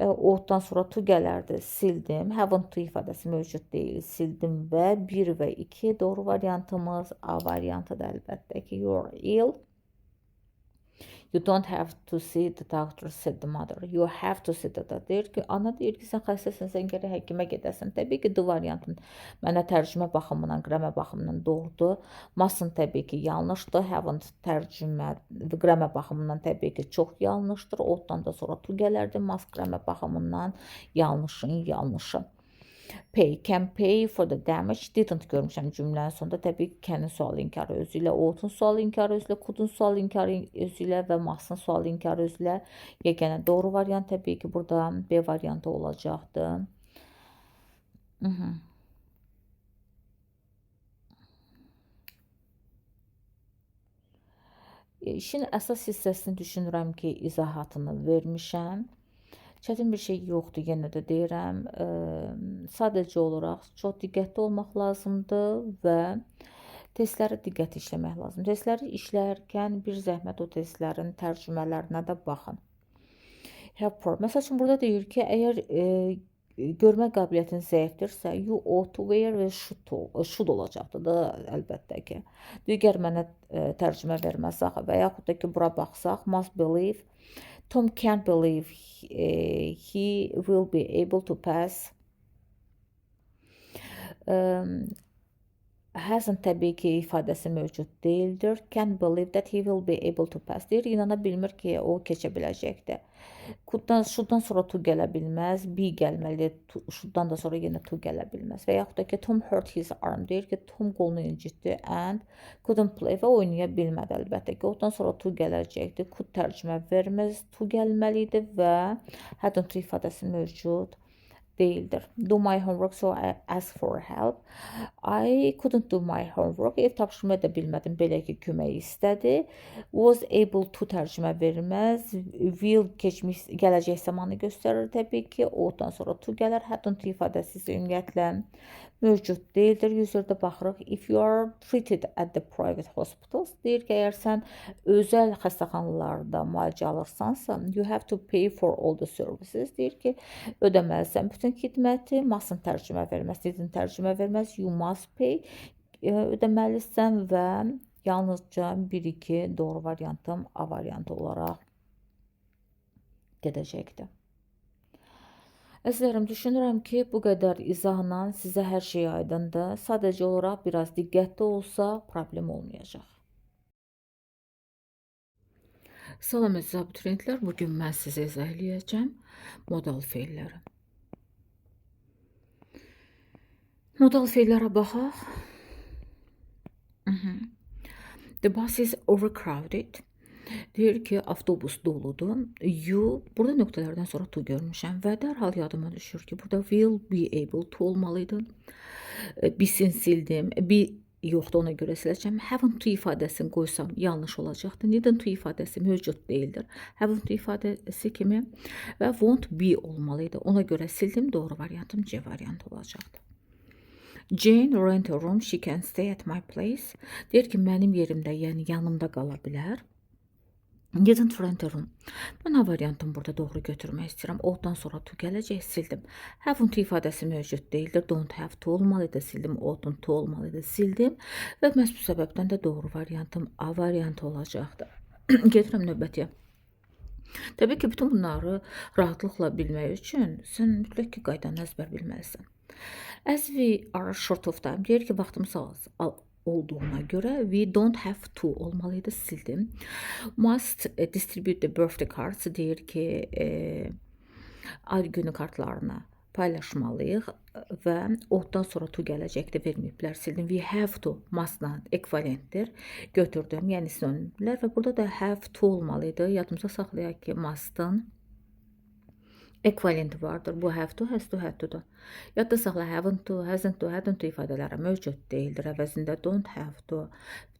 ought-dan sonra to gələrdi. Sildim. Haven't to ifadəsi mövcud deyil. Sildim və 1 və 2 doğru variantımız A variantıdır əlbəttə ki. You're ill. You don't have to see the doctor, said the mother. You have to see the doctor. Deyir ki, ana deyir ki, sən xəstəsən, sən gərək həkimə gedəsən. Təbii ki, D variantın mənə tərcümə baxımından, qramər baxımından doğrudur. Mustn't təbii ki, yanlışdır. Haven't tərcümə, qramər baxımından təbii ki, çox yanlışdır. Ought-dan da sonra to gələrdi. Must qramər baxımından yanlışın yanlışı. Pay, can pay for the damage. Didn't görmüşəm cümlənin sonunda. Təbii ki, can'in sual inkarı özü ilə, ought-un sual inkarı özü ilə, could'un sual inkarı özü ilə və must'ın sual inkarı özü ilə. Yeganə doğru variant təbii ki, burada B variantı olacaqdı. İşin əsas hissəsini düşünürəm ki, izahatını vermişəm. Çətin bir şey yoxdur, yenə də deyirəm. Sadəcə olaraq çox diqqətli olmaq lazımdır və testləri diqqətli işləmək lazımdır. Testləri işlərkən bir zəhmət o testlərin tərcümələrinə də baxın. Məsəl üçün, burada deyir ki, əgər görmə qabiliyyətin zəifdirsə, you ought to wear və should olacaqdır da əlbəttə ki. Digər mənə tərcümə verməsək və yaxud da ki, bura baxsaq, must believe. Tom can't believe he will be able to pass. Hasn't təbii ki, ifadəsi mövcud deyildir. Can't believe that he will be able to pass. Deyir, inana bilmir ki, o keçə biləcəkdir. Should'dan sonra to gələ bilməz. Be gəlməlidir. Should'dan da sonra yenə to gələ bilməz. Və yaxud da ki, Tom hurt his arm. Deyir ki, Tom qolunu incitdi and couldn't play və oynaya bilmədi əlbəttə ki. Ondan sonra to gələcəkdir. Could tərcümə verməz. To gəlməlidir və hadn't ifadəsi mövcud değildir. Do my homework, so I ask for help. I couldn't do my homework. Ev tapşırma edə bilmədim, belə ki, kömək istədi. Was able to tərcümə verməz. Will keçmiş, gələcək zamanı göstərir təbii ki. O-dan sonra to gələr. Hadn't ifadəsi isə ümumiyyətlə mövcud değildir. Userdə baxırıq. If you are treated at the private hospitals, deyir ki, əgər sən özəl xəstəxanalarda müalicə alırsansa, you have to pay for all the services. Deyir ki, ödəməlisən bütün xidməti. Mustn't tərcümə verməz, didn't tərcümə verməz. You must pay, ödəməlisən və yalnızca 1-2 doğru variantım A variantı olaraq gedəcəkdir. Əzizlərim, düşünürəm ki, bu qədər izahla sizə hər şey aydındır. Sadəcə olaraq biraz diqqətli olsa problem olmayacaq. Salam əziz abituriyentlər, bugün mən sizə izah eləyəcəm modal feilləri. Modal feillərə baxaq. The bus is overcrowded. Deyir ki, avtobus doludur. You, burada nöqtələrdən sonra to görmüşəm və dərhal yadıma düşür ki, burada will be able to olmalıydı. Be-sin sildim. Be yoxdur, ona görə siləcəm. Haven't to ifadəsini qoysam yanlış olacaqdır. Needn't to ifadəsi mövcud değildir. Haven't to ifadəsi kimi və won't be olmalıydı. Ona görə sildim. Doğru variantım C variantı olacaqdır. Jane rent a room, she can stay at my place. Deyir ki, mənim yerimdə, yəni yanımda qala bilər. Didn't rent a room. Mən A variantını burada doğru götürmək istəyirəm. O-dan sonra to gələcək, sildim. Haven't ifadəsi mövcud değildir. Don't have to olmalıydı, sildim. Oughtn't to olmalıydı, sildim. Və məhz bu səbəbdən də doğru variantım A variantı olacaqdır. Gedirəm növbətiyə. Təbii ki, bütün bunları rahatlıqla bilmək üçün sən mütləq ki, qaydanı əzbər bilməlisən. As we are short of time, deyir ki, vaxtımız az olduğuna görə we don't have to olmalıydı, sildim. Must distribute the birthday cards, deyir ki, ad günü kartlarını paylaşmalıyıq və o-dan sonra to gələcəkdir, verməyiblər, sildim. We have to, mustla ekvivalentdir, götürdüm, yəni sinonimlər və burada da have to olmalıydı. Yadımıza saxlayaq ki, must'ın ekvivalenti vardır. Bu have to, has to, had to da. Yadda saxla, haven't to, hasn't to, hadn't to ifadələri mövcud değildir. Əvəzində don't have to,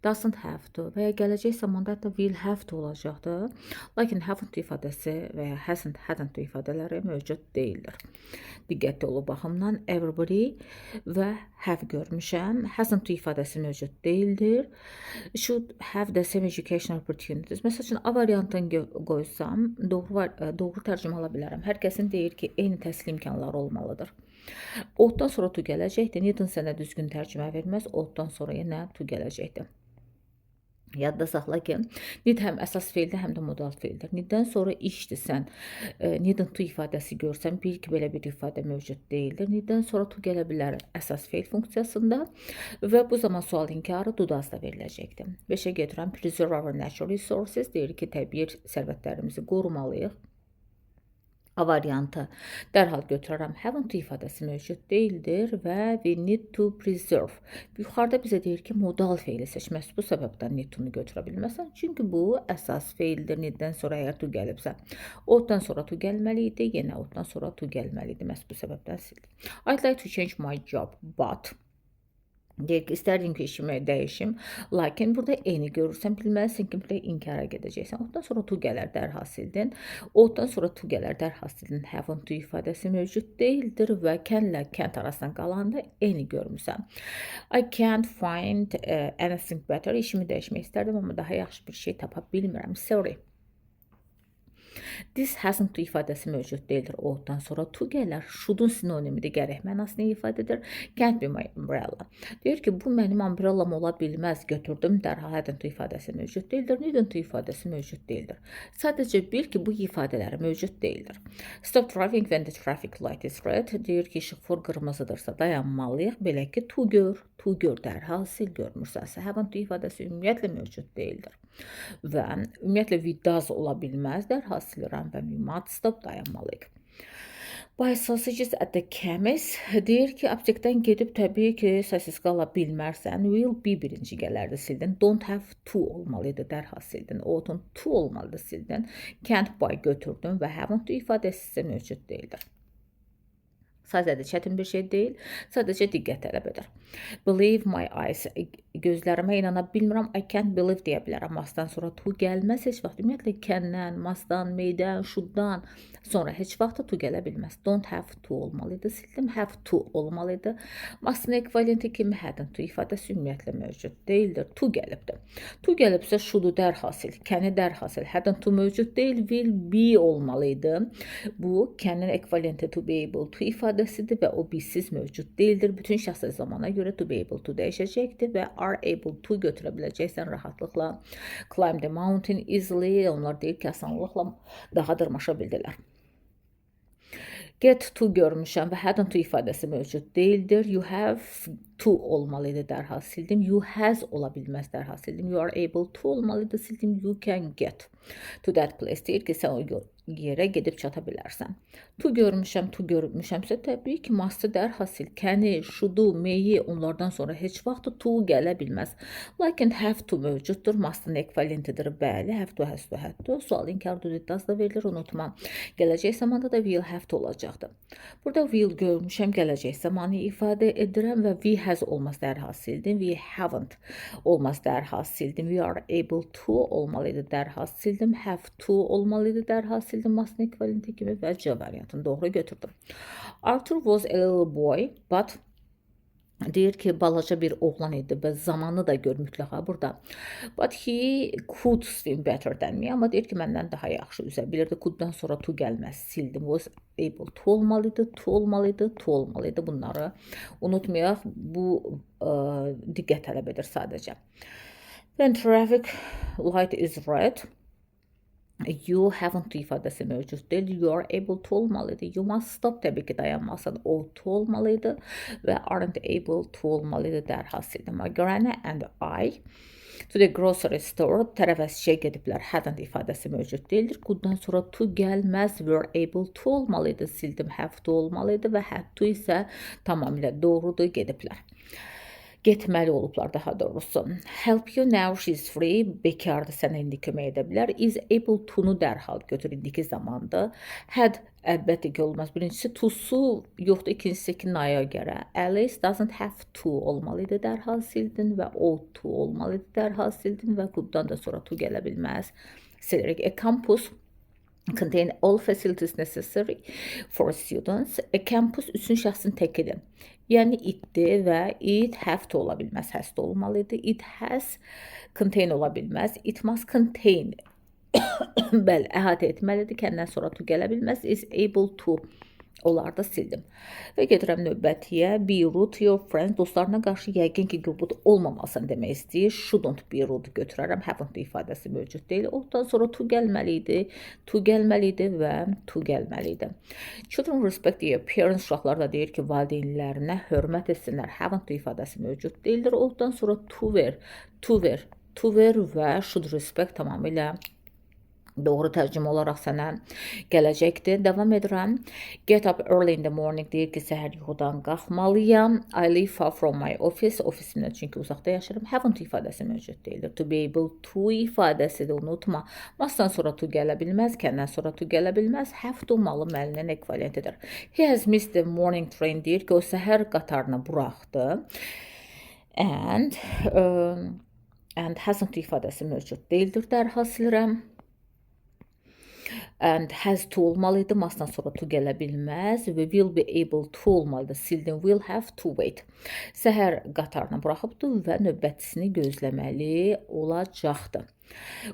doesn't have to və ya gələcək zamanda da will have to olacaqdır. Lakin haven't ifadəsi və ya hasn't, hadn't to ifadələri mövcud değildir. Diqqətli olub baxımdan everybody və have görmüşəm. Hasn't to ifadəsi mövcud değildir. Should have the same educational opportunities. Məsəl üçün A variantını qoysam doğru tərcümə ala bilərəm. Hər kəsin deyir ki, eyni təhsil imkanları olmalıdır. O-dan sonra to gələcəkdir. Needn't sənə düzgün tərcümə verməz. O-dan sonra yenə to gələcəkdir. Yadda saxla ki, need həm əsas feildir, həm də modal feildir. Needdən sonra işdir, sən needn't to ifadəsi görsən, bil ki, belə bir ifadə mövcud değildir. Needdən sonra to gələ bilər əsas feil funksiyasında və bu zaman sual inkarı do-does-da veriləcəkdir. 5-ə gedirəm, preserve our natural resources, deyir ki, təbii sərvətlərimizi qorumalıyıq. A variantı dərhal götürərəm. Haven't ifadəsi mövcud değildir və we need to preserve. Yuxarıda bizə deyir ki, modal feili seçməz. Bu səbəbdən need to-nu götürə bilməsən. Çünki bu əsas feildir. Needdən sonra əgər to gəlibsə, o-dan sonra to gəlməliydi, yenə o-dan sonra to gəlməliydi. Məhz bu səbəbdən sildim. I'd like to change my job, but deyir ki, istərdim ki, işimi dəyişim, lakin burada eni görürsən, bilməlisən ki, burada inkara gedəcəksən. Ondan sonra to gələr, dərhal sildin. Ondan sonra to gələr, dərhal sildin. Haven't to ifadəsi mövcud değildir və can'lə can't arasından qalanda eni görmüsən. I can't find anything better. İşimi dəyişmək istərdim, amma daha yaxşı bir şey tapa bilmirəm. Sorry. This hasn't to ifadəsi mövcud değildir. O-dan sonra to gələr. Should'un sinonimidir, gərək mənasını ifadə edir. Can't be my umbrella. Deyir ki, bu mənim umbrellam ola bilməz. Götürdüm, dərhal hadn't to ifadəsi mövcud değildir. Needn't to ifadəsi mövcud değildir. Sadəcə bil ki, bu ifadələri mövcud değildir. Stop driving when the traffic light is red. Deyir ki, işıq for qırmızıdırsa dayanmalıyıq. Belə ki, to gör, dərhal sil, görmürsənsə. Haven't to ifadəsi ümumiyyətlə mövcud değildir. Və ümumiyyətlə we does ola bilməz, dərhal silirəm və we must stop, dayanmalıyıq. Buy sausages at the chemist. Deyir ki, aptekdən gedib təbii ki, səssiz qala bilmərsən. Will be birinci gələrdi, sildin. Don't have to olmalıydı, dərhal sildin. Oughtn't to olmalıdır, sildin. Can't buy götürdün və haven't to ifadəsi isə mövcud değildir. Sadəcə çətin bir şey deyil, sadəcə diqqət tələb edir. Believe my eyes, gözlərimə inana bilmirəm, I can't believe deyə bilərəm. Masdan sonra to gəlməz heç vaxt. Ümumiyyətlə kəndən, masdan, meydən, şuddan sonra heç vaxt to gələ bilməz. Don't have to olmalıydı, sildim. Have to olmalıydı. Masın ekvivalenti kimi hadn't to ifadəsi ümumiyyətlə mövcud deyildir. To gəlibdir. To gəlibsə should'u dərhal sil, can'i dərhal sil. Hadn't to mövcud deyil, will be olmalıydı. Bu can'in ekvivalenti to be able to ifadəsidir və o bizsiz mövcud deyildir. Bütün şəxsi zamana görə to be able to dəyişəcəkdir və are able to götürə biləcəksən rahatlıqla. Climb the mountain easily, onlar deyir ki, asanlıqla dağa dırmaşa bildilər. Get to görmüşəm və hadn't to ifadəsi mövcud deyildir. You have to olmalıydı, dərhal sildim. You has ola bilməz, dərhal sildim. You are able to olmalıydı, sildim. You can get to that place deyir ki, sən o yerə gedib çata bilərsən. To görmüşəm, to görmüşəmsə təbii ki, mastı dərhal sil. Kəni, şudu, meyi onlardan sonra heç vaxt to gələ bilməz. Lakin have to mövcuddur, mastın ekvivalentidir. Bəli, have to, has to, had to. Sual inkar düzüddaz da verilir, unutma. Gələcək zamanda da will have to olacaqdır. Burada will görmüşəm, gələcək zamanı ifadə edirəm və we has olmaz, dərhal sildim. We haven't olmaz, dərhal sildim. We are able to olmalıydı, dərhal sildim. Have to olmalıydı, dərhal sildim. Masın ekvivalenti kimi və C variantını doğru götürdüm. Arthur was a little boy, but deyir ki, balaca bir oğlan idi və zamanı da gör mütləqa burada. But he could swim better than me. Amma deyir ki, məndən daha yaxşı üzə bilirdi. Could'dan sonra to gəlməz. Sildim. Was able to olmalıydı, to olmalıydı, to olmalıydı. Bunları unutmayaq. Bu diqqət tələb edir sadəcə. When traffic light is red, you haven't to ifadəsi mövcud deyil. You are able to olmalıydı. You must stop, təbii ki, dayanmasan. O to olmalıydı və aren't able to olmalıydı, dərhal sildim. My granny and I to the grocery store, tərəvəzçiyə gediblər. Hadn't ifadəsi mövcud deyildir. Could'dan sonra to gəlməz. Were able to olmalıydı, sildim. Have to olmalıydı və had to isə tamamilə doğrudur, gediblər. Getməli olublar daha doğrusu. Help you now, she's free. Bekardır, sənə indi kömək edə bilər. Is able to-nu dərhal götür, indiki zamanda. Had əlbəttə ki, olmaz. Birincisi to-su yoxdur, ikincisi ki, naya görə. Alice doesn't have to olmalıydı, dərhal sildin və ought to olmalıydı, dərhal sildin və could'dan da sonra to gələ bilməz. Silərik. A campus contain all facilities necessary for students. A campus üçün şəxsin təkidir. Yəni itdir və it have to ola bilməz, has to olmalıydı. It has contain ola bilməz. It must contain bəli, əhatə etməlidir. Kəndən sonra to gələ bilməz. Is able to olar da sildim. Və gedirəm növbətiyə. Be rude to your friends. Dostlarına qarşı yəqin ki, rude olmamalısan demək istəyir. Shouldn't be rude götürərəm. Haven't ifadəsi mövcud deyil. Ondan sonra to gəlməliydi. To gəlməliydi və to gəlməliydi. Children respect their parents. Uşaqlar da deyir ki, valideynlərinə hörmət etsinlər. Haven't ifadəsi mövcud deyildir. Ondan sonra to were və should respect tamamilə doğru tərcümə olaraq sənə gələcəkdir. Davam edirəm. Get up early in the morning deyir ki, səhər yuxudan qalxmalıyam. I live far from my office. Ofisimdən çünki uzaqda yaşarım. Haven't ifadəsi mövcud deyildir. To be able to ifadəsi də unutma. Masdan sonra to gələ bilməz, kəndən sonra to gələ bilməz. Have to malı məlinin ekvivalentidir. He has missed the morning train deyir ki, o səhər qatarını buraxdı. And hasn't ifadəsi mövcud deyildir. Dərhal silirəm. And has to olmalıydı, masdan sonra to gələ bilməz və will be able to olmalıdır, sildim. Will have to wait. Səhər qatarını buraxıbdı və növbətisini gözləməli olacaqdı.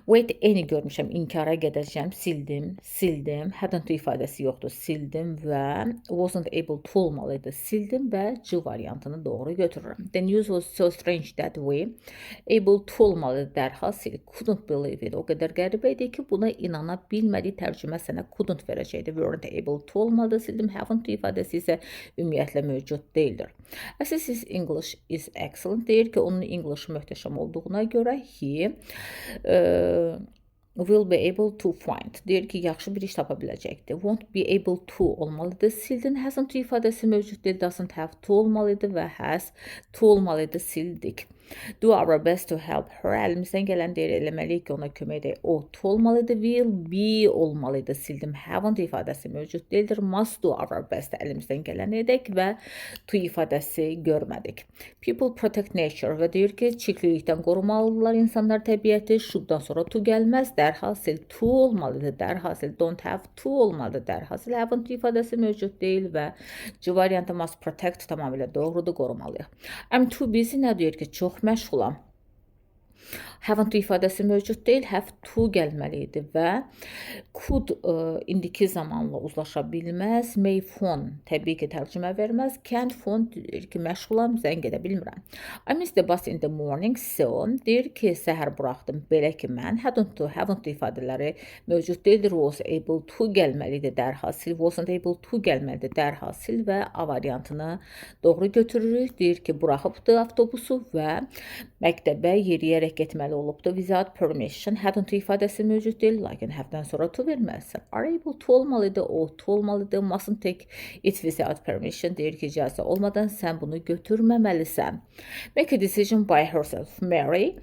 Wait any görmüşəm, inkara gedəcəm, sildim. Hadn't ifadəsi yoxdur, sildim və wasn't able to olmalıydı, sildim və C variantını doğru götürürəm. The news was so strange that way. Able to olmalıydı, dərhal sil. Couldn't believe it. O qədər qəribə idi ki, buna inana bilmədiyi tərcümə sənə couldn't verəcəkdi. Weren't able to olmalıdır, sildim. Haven't ifadəsi isə ümumiyyətlə mövcud deyildir. His English is excellent deyir ki, onun English möhtəşəm olduğuna görə he will be able to find. Deyir ki, yaxşı bir iş tapa biləcəkdir. Won't be able to olmalıdır. Sildin. Hasn't ifadəsi mövcud deyil. Doesn't have to olmalıydı və has to olmalıydı. Sildik. Do our best to help her. Əlimizdən gələn deyir, eləməliyik ki, ona kömək edək. Ought olmalıdır, will be olmalıdır. Sildim. Haven't ifadəsi mövcud deyildir. Must do our best. Əlimizdən gələn edək və to ifadəsi görmədik. People protect nature və deyir ki, çirklilikdən qorumalıdırlar insanlar təbiəti. Should'dan sonra to gəlməz. Dərhasil to olmalıdır. Dərhasil don't have to olmalıdır. Dərhasil haven't ifadəsi mövcud deyil və C variantı must protect tamamilə doğrudur, qorumalıyıq. I'm too busy nə deyir ki, çox məşğulam. Haven't ifadəsi mövcud deyil, have to gəlməli idi və could indiki zamanla uzlaşa bilməz. May phone təbii ki, tərcümə verməz. Can't phone deyir ki, məşğulam, zəng edə bilmirəm. I missed the bus in the morning, so deyir ki, səhər buraxdım. Belə ki, mən hadn't to, haven't ifadələri mövcud deyildir. Was able to gəlməlidir dərhasil. Wasn't able to gəlməlidir dərhasil və A variantını doğru götürürük. Deyir ki, buraxıbdı avtobusu və məktəbə yeriyərək getməli olubdu. Without permission. Hadn't ifadəsi mövcud deyil. Lakin have-dən sonra to verməlisən. Are able to olmalıdır. Ought to olmalıdır. Mustn't take it without permission. Deyir ki, icazə olmadan sən bunu götürməməlisən. Make a decision by herself. Mary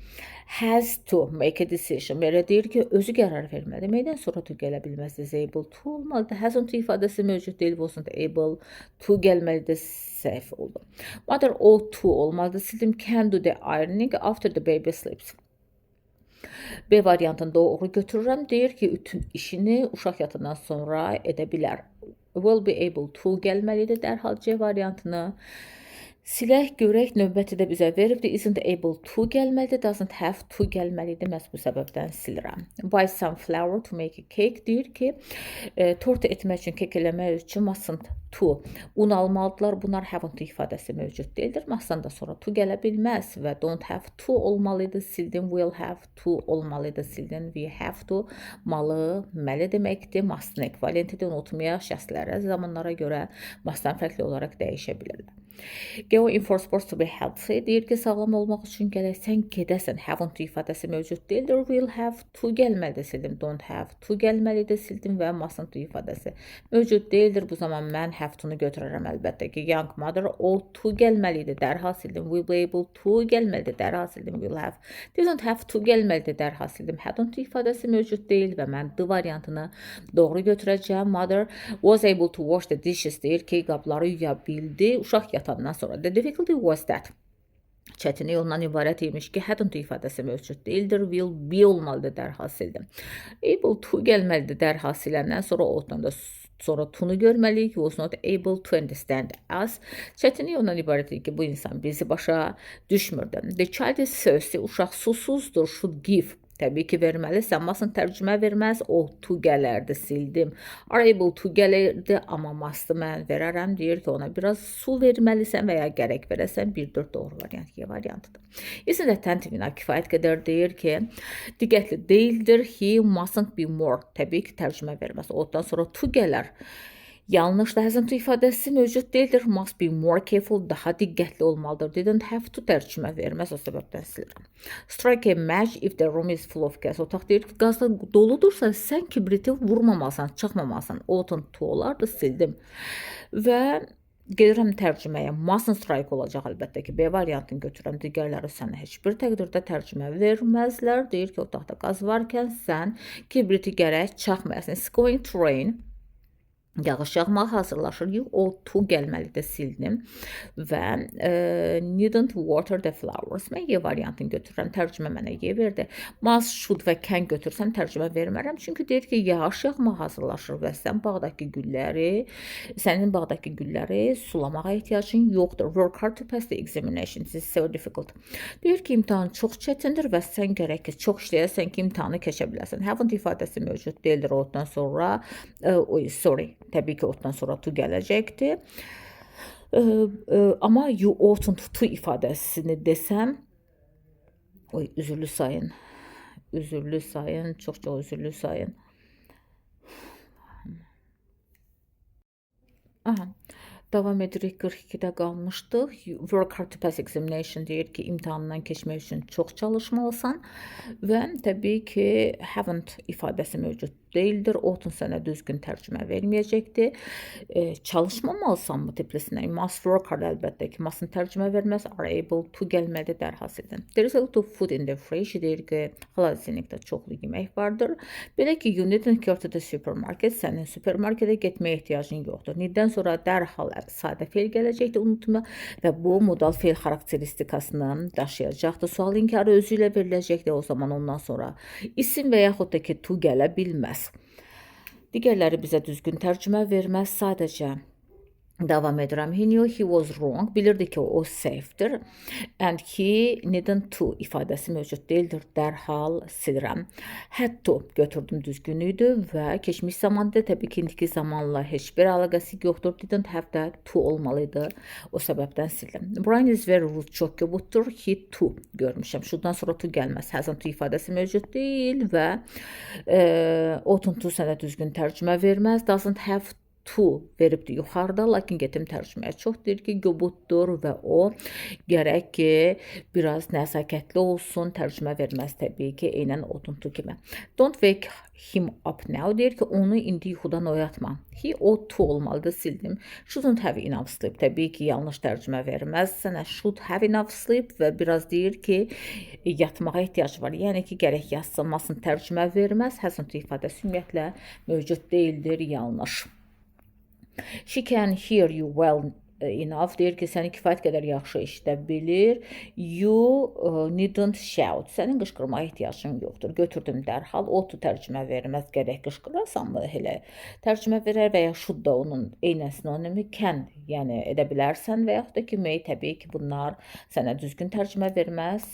has to make a decision. Mary deyir ki, özü qərar verməli. Meydən sonra to gələ bilməz. Is able to olmalıdır. Hasn't ifadəsi mövcud deyil. Wasn't able to gəlməlidir. Səhv oldu. Mother ought to olmalıdır. Sildim. Can do the ironing after the baby sleeps. B variantını doğru götürürəm. Deyir ki, bütün işini uşaq yatandan sonra edə bilər. Will be able to gəlməlidir. Dərhal C variantını silək, görək, növbəti də bizə veribdir. Isn't able to gəlməlidir. Doesn't have to gəlməlidir. Məhz bu səbəbdən silirəm. Buy some flour to make a cake. Deyir ki, torta etmək üçün, kek eləmək üçün mustn't to. Un almalıdırlar. Bunlar haven't ifadəsi mövcud deyildir. Must'dan da sonra to gələ bilməz və don't have to olmalıdır. Sildim. Will have to olmalıdır. Sildim. We have to malı, məli deməkdir. Must'ın ekvivalentidir. Unutmayaq, şəxslərə, zamanlara görə must'dan fərqli olaraq dəyişə bilirlər. Go in for sports to be healthy. Deyir ki, sağlam olmaq üçün gərək sən gedəsən. Haven't ifadəsi mövcud deyildir. Will have to gəlməlidir. Sildim. Don't have to gəlməlidir. Sildim və mustn't ifadəsi mövcud deyildir. Bu zaman mən have to-nu götürərəm əlbəttə ki. Young mother ought to gəlməlidir. Dərhal sildim. Will be able to gəlməlidir. Dərhal sildim. Will have. Didn't have to gəlməlidir. Dərhal sildim. Hadn't ifadəsi mövcud deyil və mən D variantını doğru götürəcəm. Mother was able to wash the dishes. Deyir ki, qabları yuya bildi. Uşaq yatandan sonra. The difficulty was that. Çətinlik ondan ibarət imiş ki, hadn't ifadəsi mövcud deyildir. Will be olmalıdır. Dərhal sildim. Able to gəlməlidir. Dərhal siləndən sonra ought-dan da sonra to-nu görməliyik. Was not able to understand us. Çətinlik ondan ibarətdir ki, bu insan bizi başa düşmürdü. The child is thirsty. Uşaq susuzdur. Should give. Təbii ki, verməlisən. Mustn't tərcümə verməz. Ought to gələrdi. Sildim. Are able to gəlirdi. Amma must'ı mən verərəm. Deyir ki, ona biraz su verməlisən və ya gərək verəsən. 1-4 doğru variantıdır. Isn't attentive. Kifayət qədər deyir ki, diqqətli deyildir. He mustn't be more. Təbii ki, tərcümə verməz. Ought-dan sonra to gələr. Yanlışda hasn't ifadəsi mövcud deyildir. Must be more careful. Daha diqqətli olmalıdır. Didn't have to tərcümə verməz. O səbəbdən silirəm. Strike a match if the room is full of gas. Otaq deyir ki, qazda doludursa sən kibriti vurmamalısan, çaxmamalısan. Oughtn't to olardı. Sildim. Və gedirəm tərcüməyə. Mustn't strike olacaq əlbəttə ki. B variantını götürürəm. Digərləri sənə heç bir təqdirdə tərcümə verməzlər. Deyir ki, otaqda qaz varkən sən kibriti gərək çaxmayasın. It's going to rain. Yağış yağmağa hazırlaşır. You ought to gəlməlidir. Sildim. Və needn't water the flowers. Mən Y variantını götürürəm. Tərcümə mənə Y verdi. Must, should və can götürsəm tərcümə vermərəm. Çünki deyir ki, yağış yağmağa hazırlaşır və sən sənin bağdakı gülləri sulamağa ehtiyacın yoxdur. Work hard to pass the examination. This is so difficult. Deyir ki, imtahan çox çətindir və sən gərək ki, çox işləyəsən ki, imtahanı keçə biləsən. Haven't ifadəsi mövcud deyildir. Ought-dan sonra təbii ki, ought-dan sonra to gələcəkdir. Amma you oughtn't to ifadəsini desəm, üzürlü sayın, çox üzürlü sayın. Davam edirik, 42-də qalmışdıq. Work hard to pass examination deyir ki, imtahandan keçmək üçün çox çalışmalısan və təbii ki, haven't ifadəsi mövcud değildir. Ought'un sənə düzgün tərcümə verməyəcəkdir. Çalışmamalısanmı tiplisində? You must work hard, əlbəttə ki, must'ın tərcümə verməz. Are able to gəlməlidir dərhal sildim. There is a lot of food in the fridge, deyir ki, xaladelikdə çoxlu yemək vardır. Belə ki, you needn't go to the supermarket, sənin supermarketə getməyə ehtiyacın yoxdur. Need-dən sonra dərhal sadə fe'l gələcəkdir, unutma və bu modal fe'l xarakteristikasını daşıyacaqdır. Sual inkarı özü ilə veriləcəkdir, o zaman ondan sonra isim və yaxud da ki, to gələ bilməz. Digərləri bizə düzgün tərcümə verməz, sadəcə davam edirəm. He knew he was wrong. Bilirdi ki, o səhvdir. And he needn't to ifadəsi mövcud deyildir. Dərhal silirəm. Had to götürdüm düzgünüydü və keçmiş zamanda təbii ki, indiki zamanla heç bir əlaqəsi yoxdur. Didn't have də to olmalıydı. O səbəbdən sildim. Brian is very rude. Çox kobuddur. He to görmüşəm. Şundan sonra to gəlməz. Hasn't to ifadəsi mövcud deyil və oughtn't to sənə düzgün tərcümə verməz. Doesn't have to veribdir yuxarıda, lakin getim tərcüməyə çox deyir ki, göbutdur və o gərək ki, biraz nəzakətli olsun, tərcümə verməz təbii ki, eynən oughtn't to kimi. Don't wake him up now, deyir ki, onu indi yuxudan oyatma. He ought to olmalıdır, sildim. Shouldn't have enough sleep, təbii ki, yanlış tərcümə verməz. Sənə should have enough sleep və biraz deyir ki, yatmağa ehtiyac var. Yəni ki, gərək yatsın, mustn't tərcümə verməz. Hasn't ifadəsi ümumiyyətlə mövcud deyildir, yanlış. She can hear you well enough, deyir ki, səni kifayət qədər yaxşı eşidə bilir. You needn't shout, sənin qışqırmağa ehtiyacın yoxdur. Götürdüm dərhal, ought to tərcümə verməz, gərək qışqırasanmı elə tərcümə verər və ya should da onun eynən sinonimi can, yəni edə bilərsən və yaxud da ki, may, təbii ki, bunlar sənə düzgün tərcümə verməz.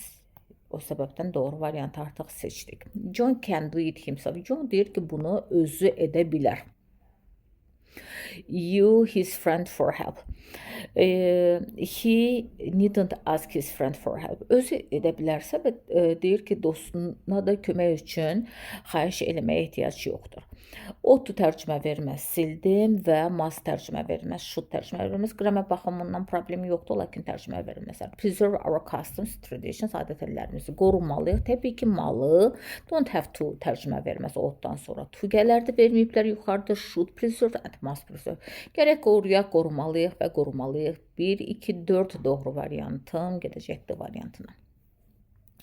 O səbəbdən doğru variantı artıq seçdik. John can do it himself. John deyir ki, bunu özü edə bilər. You his friend for help. He needn't ask his friend for help. Özü edə bilərsə və deyir ki, dostuna da kömək üçün xahiş eləməyə ehtiyac yoxdur. Ought to tərcümə verməz, sildim və must tərcümə verməz, should tərcümə verməz. Qramər baxımından problemi yoxdur, lakin tərcümə verməz. Preserve our customs, traditions, adət-ənənələrimizi qorumalıyıq. Təbii ki, malı. Don't have to tərcümə verməz, ought-dan sonra to gələrdi, verməyiblər yuxarıda. Should preserve and must preserve. Gərək qoruyaq, qorumalıyıq və qorumalıyıq. 1, 2, 4 doğru variantım gedəcəkdir variantına.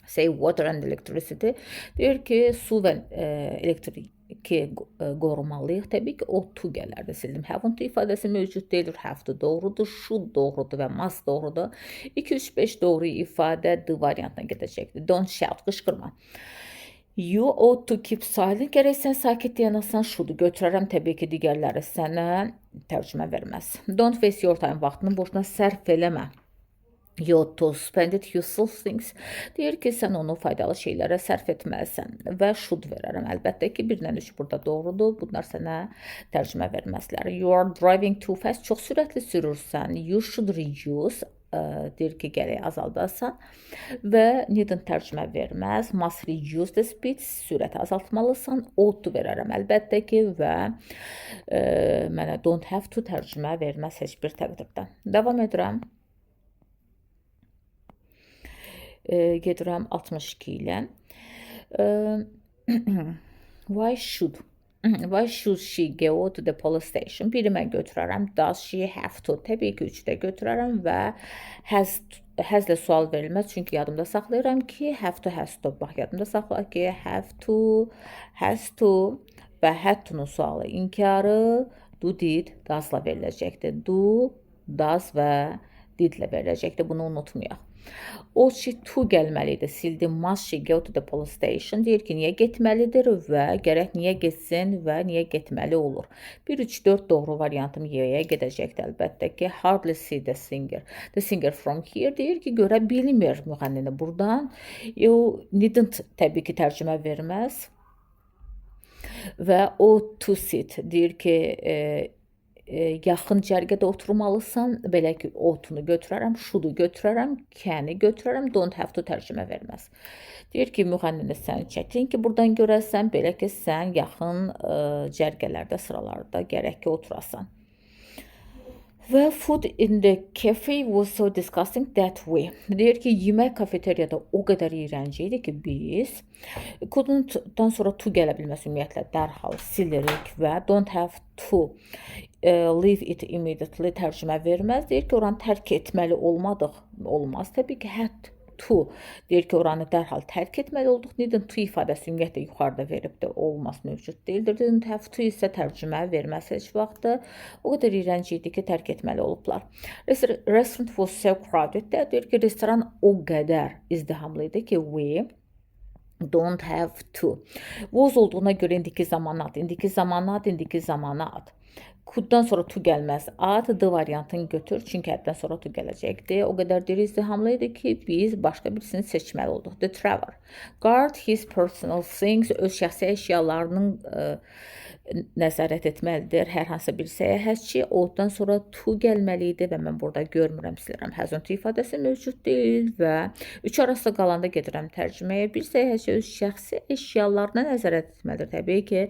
Say water and electricity. Deyir ki, su və elektrik qorumalıyıq. Təbii ki, ought to gələrdi, sildim. Haven't ifadəsi mövcud deyildir. Have to doğrudur, should doğrudur və must doğrudur. 2, 3, 5 doğru ifadə D variantına gedəcəkdir. Don't shout, qışqırma. You ought to keep silent. Gərək sən sakit yanasan, should götürərəm. Təbii ki, digərləri sənə tərcümə verməz. Don't waste your time. Vaxtını boşuna sərf eləmə. You ought to spend it useful things. Deyir ki, sən onu faydalı şeylərə sərf etməlisən və should verərəm. Əlbəttə ki, 1-dən 3 burada doğrudur. Bunlar sənə tərcümə verməzlər. You are driving too fast. Çox sürətli sürürsən. You should reduce. Deyir ki, gərək azaldasan və needn't tərcümə verməz. Must reduce the speed. Sürəti azaltmalısan. Ought to verərəm əlbəttə ki və mənə don't have to tərcümə verməz heç bir təqdirdə. Davam edirəm. Gedirəm 62 ilə. Why should she go to the police station? Biri mən götürərəm. Does she have to? Təbii ki, 3-də götürərəm və haslə sual verilməz. Çünki yadımda saxlayıram ki, have to, has to. Bax, yadımda saxla ki, have to, has to və had to-nun sualı inkarı do, did, does-la veriləcəkdir. Do, does və did-lə veriləcəkdir. Bunu unutmayaq. Ought she to gəlməlidir, sildim. Must she go to the police station? Deyir ki, niyə getməlidir və gərək niyə getsin və niyə getməli olur. 1, 3, 4 doğru variantım Y-yə gedəcəkdir əlbəttə ki. Hardly see the singer. The singer from here deyir ki, görə bilmir müğənnini buradan. You needn't təbii ki, tərcümə verməz. Və ought to sit deyir ki, yaxın cərgədə oturmalısan, belə ki, ought-unu götürərəm, should-u götürərəm, can-i götürərəm, don't have to tərcümə verməz. Deyir ki, müğənnini sən çəkin ki, buradan görəsən, belə ki, sən yaxın cərgələrdə, sıralarda gərək ki, oturasan. Ve food in the cafe was so disgusting that we. Deyir ki yemək kafeteriyada o qədər iyrənc idi ki biz couldn't-dan sonra to gələ bilməz ümumiyyətlə dərhal silirik və don't have to leave it immediately tərcümə verməz. Deyir ki oranı tərk etməli olmaz. Təbii ki had to deyir ki oranı dərhal tərk etməli olduq. Needn't to ifadəsi ümumiyyətlə yuxarıda verib də olmaz mövcud deyildir. Didn't have to isə tərcümə verməz heç vaxtı. O qədər iyrənc idi ki tərk etməli olublar. Restaurant was so crowded. Deyir ki restoran o qədər izdihamlı idi ki we don't have to. Was olduğuna görə indiki zamanat. İndiki zamanat. Could-dan sonra to gəlməz. D variantını götür, çünki həddən sonra to gələcəkdir. O qədər diri izdihamlı idi ki, biz başqa birisini seçməli olduq. The traveler. Guard his personal things. Öz şəxsi əşyalarının nəzarət etməlidir. Hər hansı bir səyahətçi O-dan sonra to gəlməli idi və mən burada görmürəm, silirəm. Hasn't ifadəsi mövcud deyil və 3 arasında qalanda gedirəm tərcüməyə. Bir səyahətçi öz şəxsi əşyalarına nəzarət etməlidir. Təbii ki,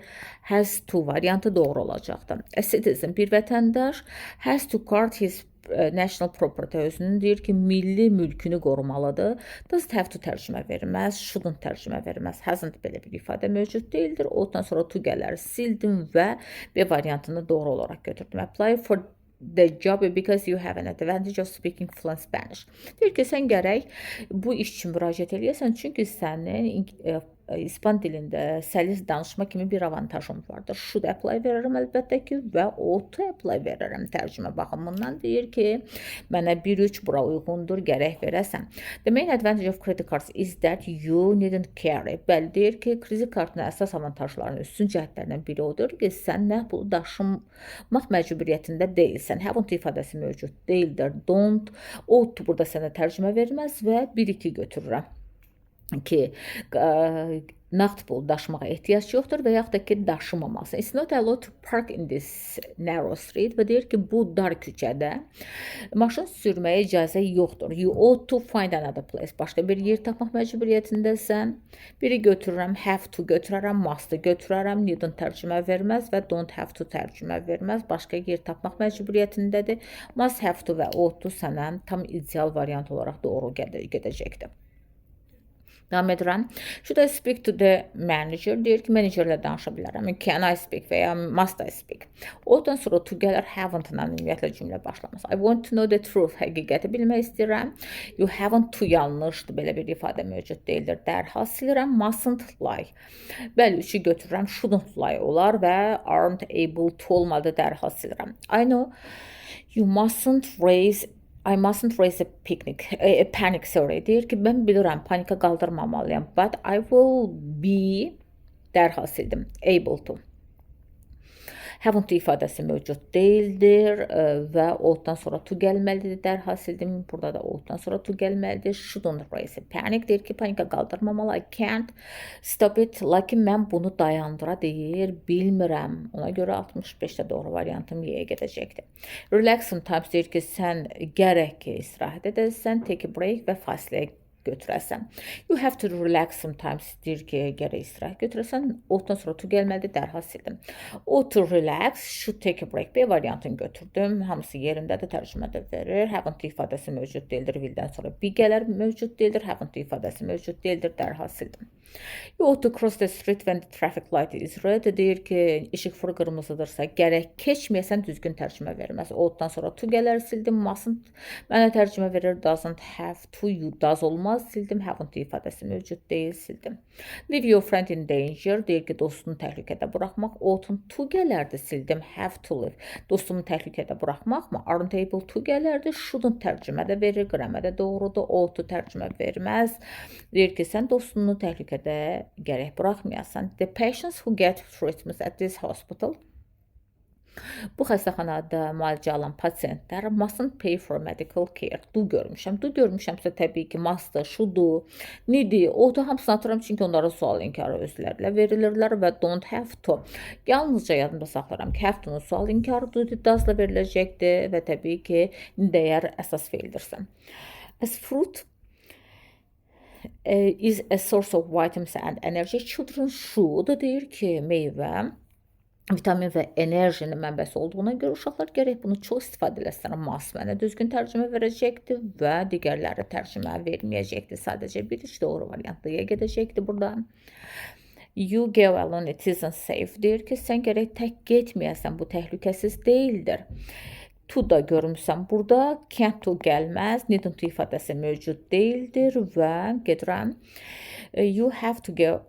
has to variantı doğru olacaqdır. A citizen, bir vətəndaş has to guard his national property, özünün deyir ki milli mülkünü qorumalıdır. Doesn't have to tərcümə verməz, shouldn't tərcümə verməz. Hasn't belə bir ifadə mövcud deyildir. Ondan sonra to gələr, sildim və B variantını doğru olaraq götürdüm. Apply for the job because you have an advantage of speaking fluent Spanish. Deyir ki sən gərək bu iş üçün müraciət eləyəsən, çünki sənin İspan dilində səlis danışma kimi bir avantajım vardır. Should apply verərəm əlbəttə ki və ought to apply verərəm tərcümə baxımından. Deyir ki, mənə 1-3 bura uyğundur, gərək verəsən. The main advantage of credit cards is that you needn't carry. Bəli, deyir ki, kredi kartının əsas avantajlarının üstün cəhətlərindən biri odur ki, sən nə pulu daşımaq məcburiyyətində deyilsən. Haven't ifadəsi mövcud deyildir. Don't, ought to burada sənə tərcümə verməz və 1-2 götürürəm ki nağd pul daşımağa ehtiyac yoxdur və yaxud da ki daşımaması. It's not allowed to park in this narrow street və deyir ki bu dar küçədə maşın sürməyə icazə yoxdur. You ought to find another place. Başqa bir yer tapmaq məcburiyyətindəsən. Biri götürürəm, have to götürərəm, must götürərəm, needn't tərcümə verməz və don't have to tərcümə verməz. Başqa yer tapmaq məcburiyyətindədir. Must have to və ought to sənə tam ideal variant olaraq doğru gedəcəkdir. Davam edirəm. Should I speak to the manager? Deyir ki, menecerlə danışa bilərəm. Can I speak və ya must I speak? Ondan sonra to gələr haven't-la ümumiyyətlə cümlə başlamaz. I want to know the truth. Həqiqəti bilmək istəyirəm. You haven't to yanlışdır. Belə bir ifadə mövcud deyildir. Dərhal silirəm. Mustn't lie. Bəli, 3-ü götürürəm. Shouldn't lie olar və aren't able to olmadı. Dərhal silirəm. I know you mustn't raise I mustn't raise a panic, sorry. Deyir ki, mən bilirəm, panika qaldırmamalıyam. But I will be, dərhal sildim, able to. Haven't ifadəsi mövcud deyildir və ought-dan sonra to gəlməlidir. Dərhal sildim. Burada da ought-dan sonra to gəlməlidir. Shouldn't raise a panic. Deyir ki, panika qaldırmamalı. I can't stop it. Lakin mən bunu dayandıra deyir, bilmirəm. Ona görə 65-də doğru variantım Y-yə gedəcəkdir. Relax sometimes deyir ki, sən gərək ki, istirahət edəsən, take a break və fasiləyə götürəsən. You have to relax sometimes deyir ki, gərək istirahət götürəsən. Ought-dan sonra to gəlməlidir, dərhal sildim. Ought to relax, should take a break. B variantını götürdüm. Hamısı yerindədir, tərcümədə verir. Haven't ifadəsi mövcud deyildir. Willdən sonra be gələr mövcud deyildir. Haven't ifadəsi mövcud deyildir, dərhal sildim. You ought to cross the street when the traffic light is red. Deyir ki, işıq qırmızıdırsa gərək keçməyəsən, düzgün tərcümə verməz. Ought-dan sonra to gələr, sildim. Mustn't mənə tərcümə verir. Doesn't have to, you does olmaz. Sildim. Haven't ifadəsi mövcud deyil, sildim. Leave your friend in danger. Deyir ki, dostunu təhlükədə buraxmaq. Oughtn't to gələrdi, sildim. Have to live. Dostumu təhlükədə buraxmaq mı? Aren't able to gələrdi. Shouldn't tərcümədə verir. Qramədə doğrudur. Ought to tərcümə verməz. Deyir ki, sən dostunu təhlükədə gərək buraxmayasan. The patients who get treatment at this hospital. Bu xəstəxanada müalicə alan pasientlər mustn't pay for medical care. Do görmüşəm. Do görmüşəmsə təbii ki, must'ı, should'u, need'i, ough'u hamısını atıram, çünki onlara sual inkarı özlərlə verilirlər və don't have to. Yalnızca yadımda saxlaram ki, have to'nun sual inkarı does'la veriləcəkdir və təbii ki, dəyər əsas feildirsə. As fruit is a source of vitamins and energy, children should deyir ki, meyvə vitamin və enerjinin mənbəsi olduğuna görə uşaqlar gərək bunu çox istifadə eləsinlər. Mas mənə düzgün tərcümə verəcəkdir və digərləri tərcümə verməyəcəkdir. Sadəcə bir üç doğru variantlıya gedəcəkdir burada. You go alone, it isn't safe deyir ki, sən gərək tək getməyəsən, bu təhlükəsiz deyildir. To da görmüsən burada, can't to gəlməz, needn't to ifadəsi mövcud deyildir və gedirəm. You have to go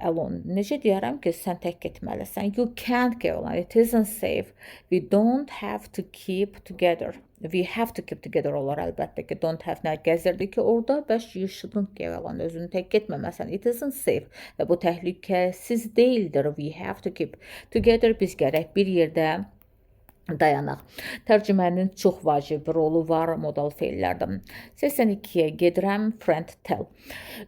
alone. Necə deyərəm ki, sən tək getməlisən. You can't go alone. It isn't safe. We don't have to keep together. We have to keep together olar əlbəttə ki. Don't have nə gəzirdi ki orada. Bəs you shouldn't go alone. Özünü tək getməməsən. It isn't safe. Və bu təhlükəsiz deyildir. We have to keep together. Biz gərək bir yerdə dayanaq. Tərcümənin çox vacib rolu var modal feillərdə. 82-yə gedirəm. Friend tell.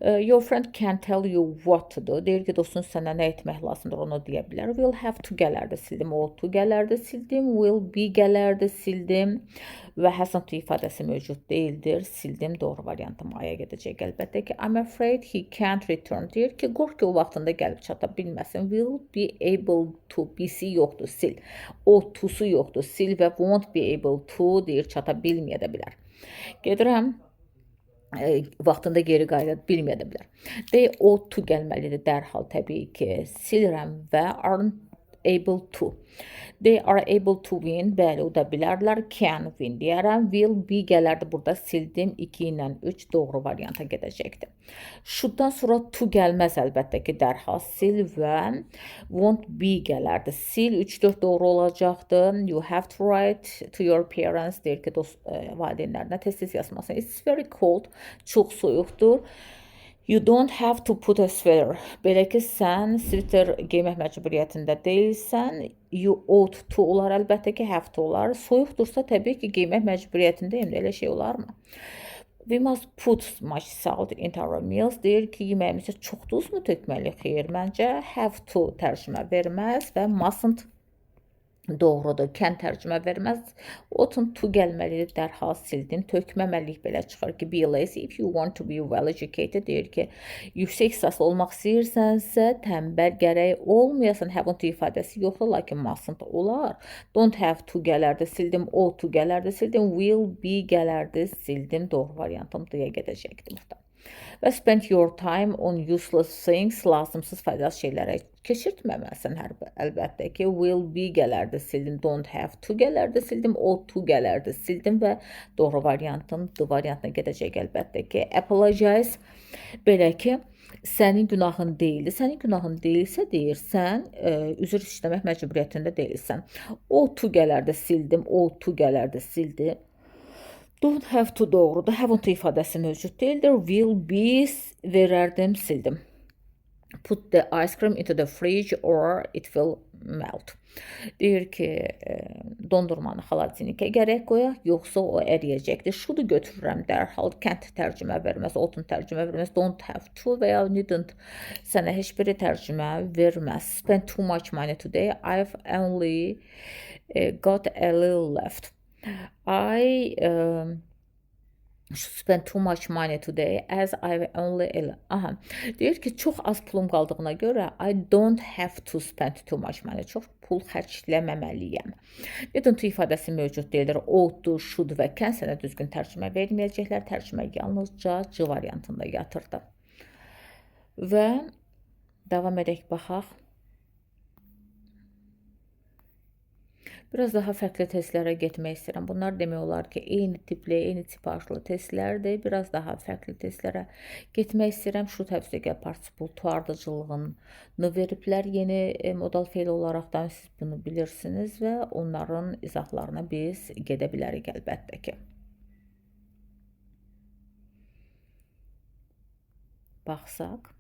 Your friend can tell you what to do. Deyir ki, dostun sənə nə etmək lazımdır, onu deyə bilər. Will have to gələrdə sildim. Ought to gələrdə sildim. Will be gələrdə sildim. Və hasn't to ifadəsi mövcud deyildir. Sildim. Doğru variantım A'ya gedəcək əlbəttə ki. I'm afraid he can't return. Deyir ki, qorx ki, o vaxtında gəlib çata bilməsin. Will be able to. Be-si yoxdur. Sil. Ought to-su yoxdur. Sil və won't be able to deyir, çata bilməyə də bilər. Gedirəm, vaxtında geri qayıda bilməyə də bilər. They ought to gəlməlidir dərhal təbii ki. Silirəm və aren't able to. They are able to win. Bəli, o da bilərlər. Can win deyərəm. Will be gələrdi. Burada sildim. 2 ilə 3 doğru varianta gedəcəkdir. Should'dan sonra to gəlməz əlbəttə ki, dərhal sil və won't be gələrdi. Sil 3-4 doğru olacaqdı. You have to write to your parents. Deyir ki, valideynlərinə tez-tez yazmasın. It's very cold. Çox soyuqdur. You don't have to put a sweater. Belə ki, sən sviter geymək məcburiyyətində deyilsən. You ought to olar əlbəttə ki, have to olar. Soyuqdursa təbii ki, geymək məcburiyyətindəyim. Elə şey olarmı? We must put much salt into our meals. Deyir ki, yeməyimizə çox duz mu tökməliyik? Xeyr, məncə have to tərcümə verməz və mustn't doğrudur. Can tərcümə verməz. Oughtn't to gəlməlidir. Dərhal sildim. Tökməməliyik belə çıxır ki, be lazy if you want to be well educated. Deyir ki, yüksək ixtisaslı olmaq istəyirsənsə, tənbəl gərək olmayasan. Haven't ifadəsi yoxdur, lakin mustn't olar. Don't have to gələrdi, sildim. Ought to gələrdi, sildim. Will be gələrdi, sildim. Doğru variantım D-yə gedəcəkdir burada. Və spend your time on useless things, lazımsız faydasız şeylərə keçirtməməlisən əlbəttə ki. Will be gələrdi, sildim. Don't have to gələrdi, sildim. Ought to gələrdi, sildim və doğru variantım D variantına gedəcək əlbəttə ki. Apologize, belə ki, sənin günahın deyildi. Sənin günahın deyilsə deyir, sən üzr istəmək məcburiyyətində deyilsən. Ought to gələrdi, sildim. Ought to gələrdi, sildim. Don't have to doğrudur. Haven't ifadəsi mövcud deyildir. Will be verərdim, sildim. Put the ice cream into the fridge or it will melt. Deyir ki, dondurmanı xaladenikə gərək qoyaq, yoxsa o əriyəcəkdir. Should-u götürürəm dərhal. Can't tərcümə verməz, oughtn't tərcümə verməz. Don't have to və ya needn't sənə heç biri tərcümə verməz. Spend too much money today. I've only got a little left. I spend too much money today as I've only deyir ki, çox az pulum qaldığına görə I don't have to spend too much money. Çox pul xərcləməməliyəm. Needn't ifadəsi mövcud deyildir. Ought, should və can sənə düzgün tərcümə verməyəcəklər. Tərcümə yalnızca C variantında yatırdı. Və davam edək baxaq. Biraz daha fərqli testlərə getmək istəyirəm. Bunlar demək olar ki, eyni tipli, eyni tipajlı testlərdir. Biraz daha fərqli testlərə getmək istəyirəm. Şu təvsiyə participle to ardıcılığını veriblər. Yeni modal feil olaraqdan siz bunu bilirsiniz və onların izahlarına biz gedə bilərik əlbəttə ki. Baxsaq.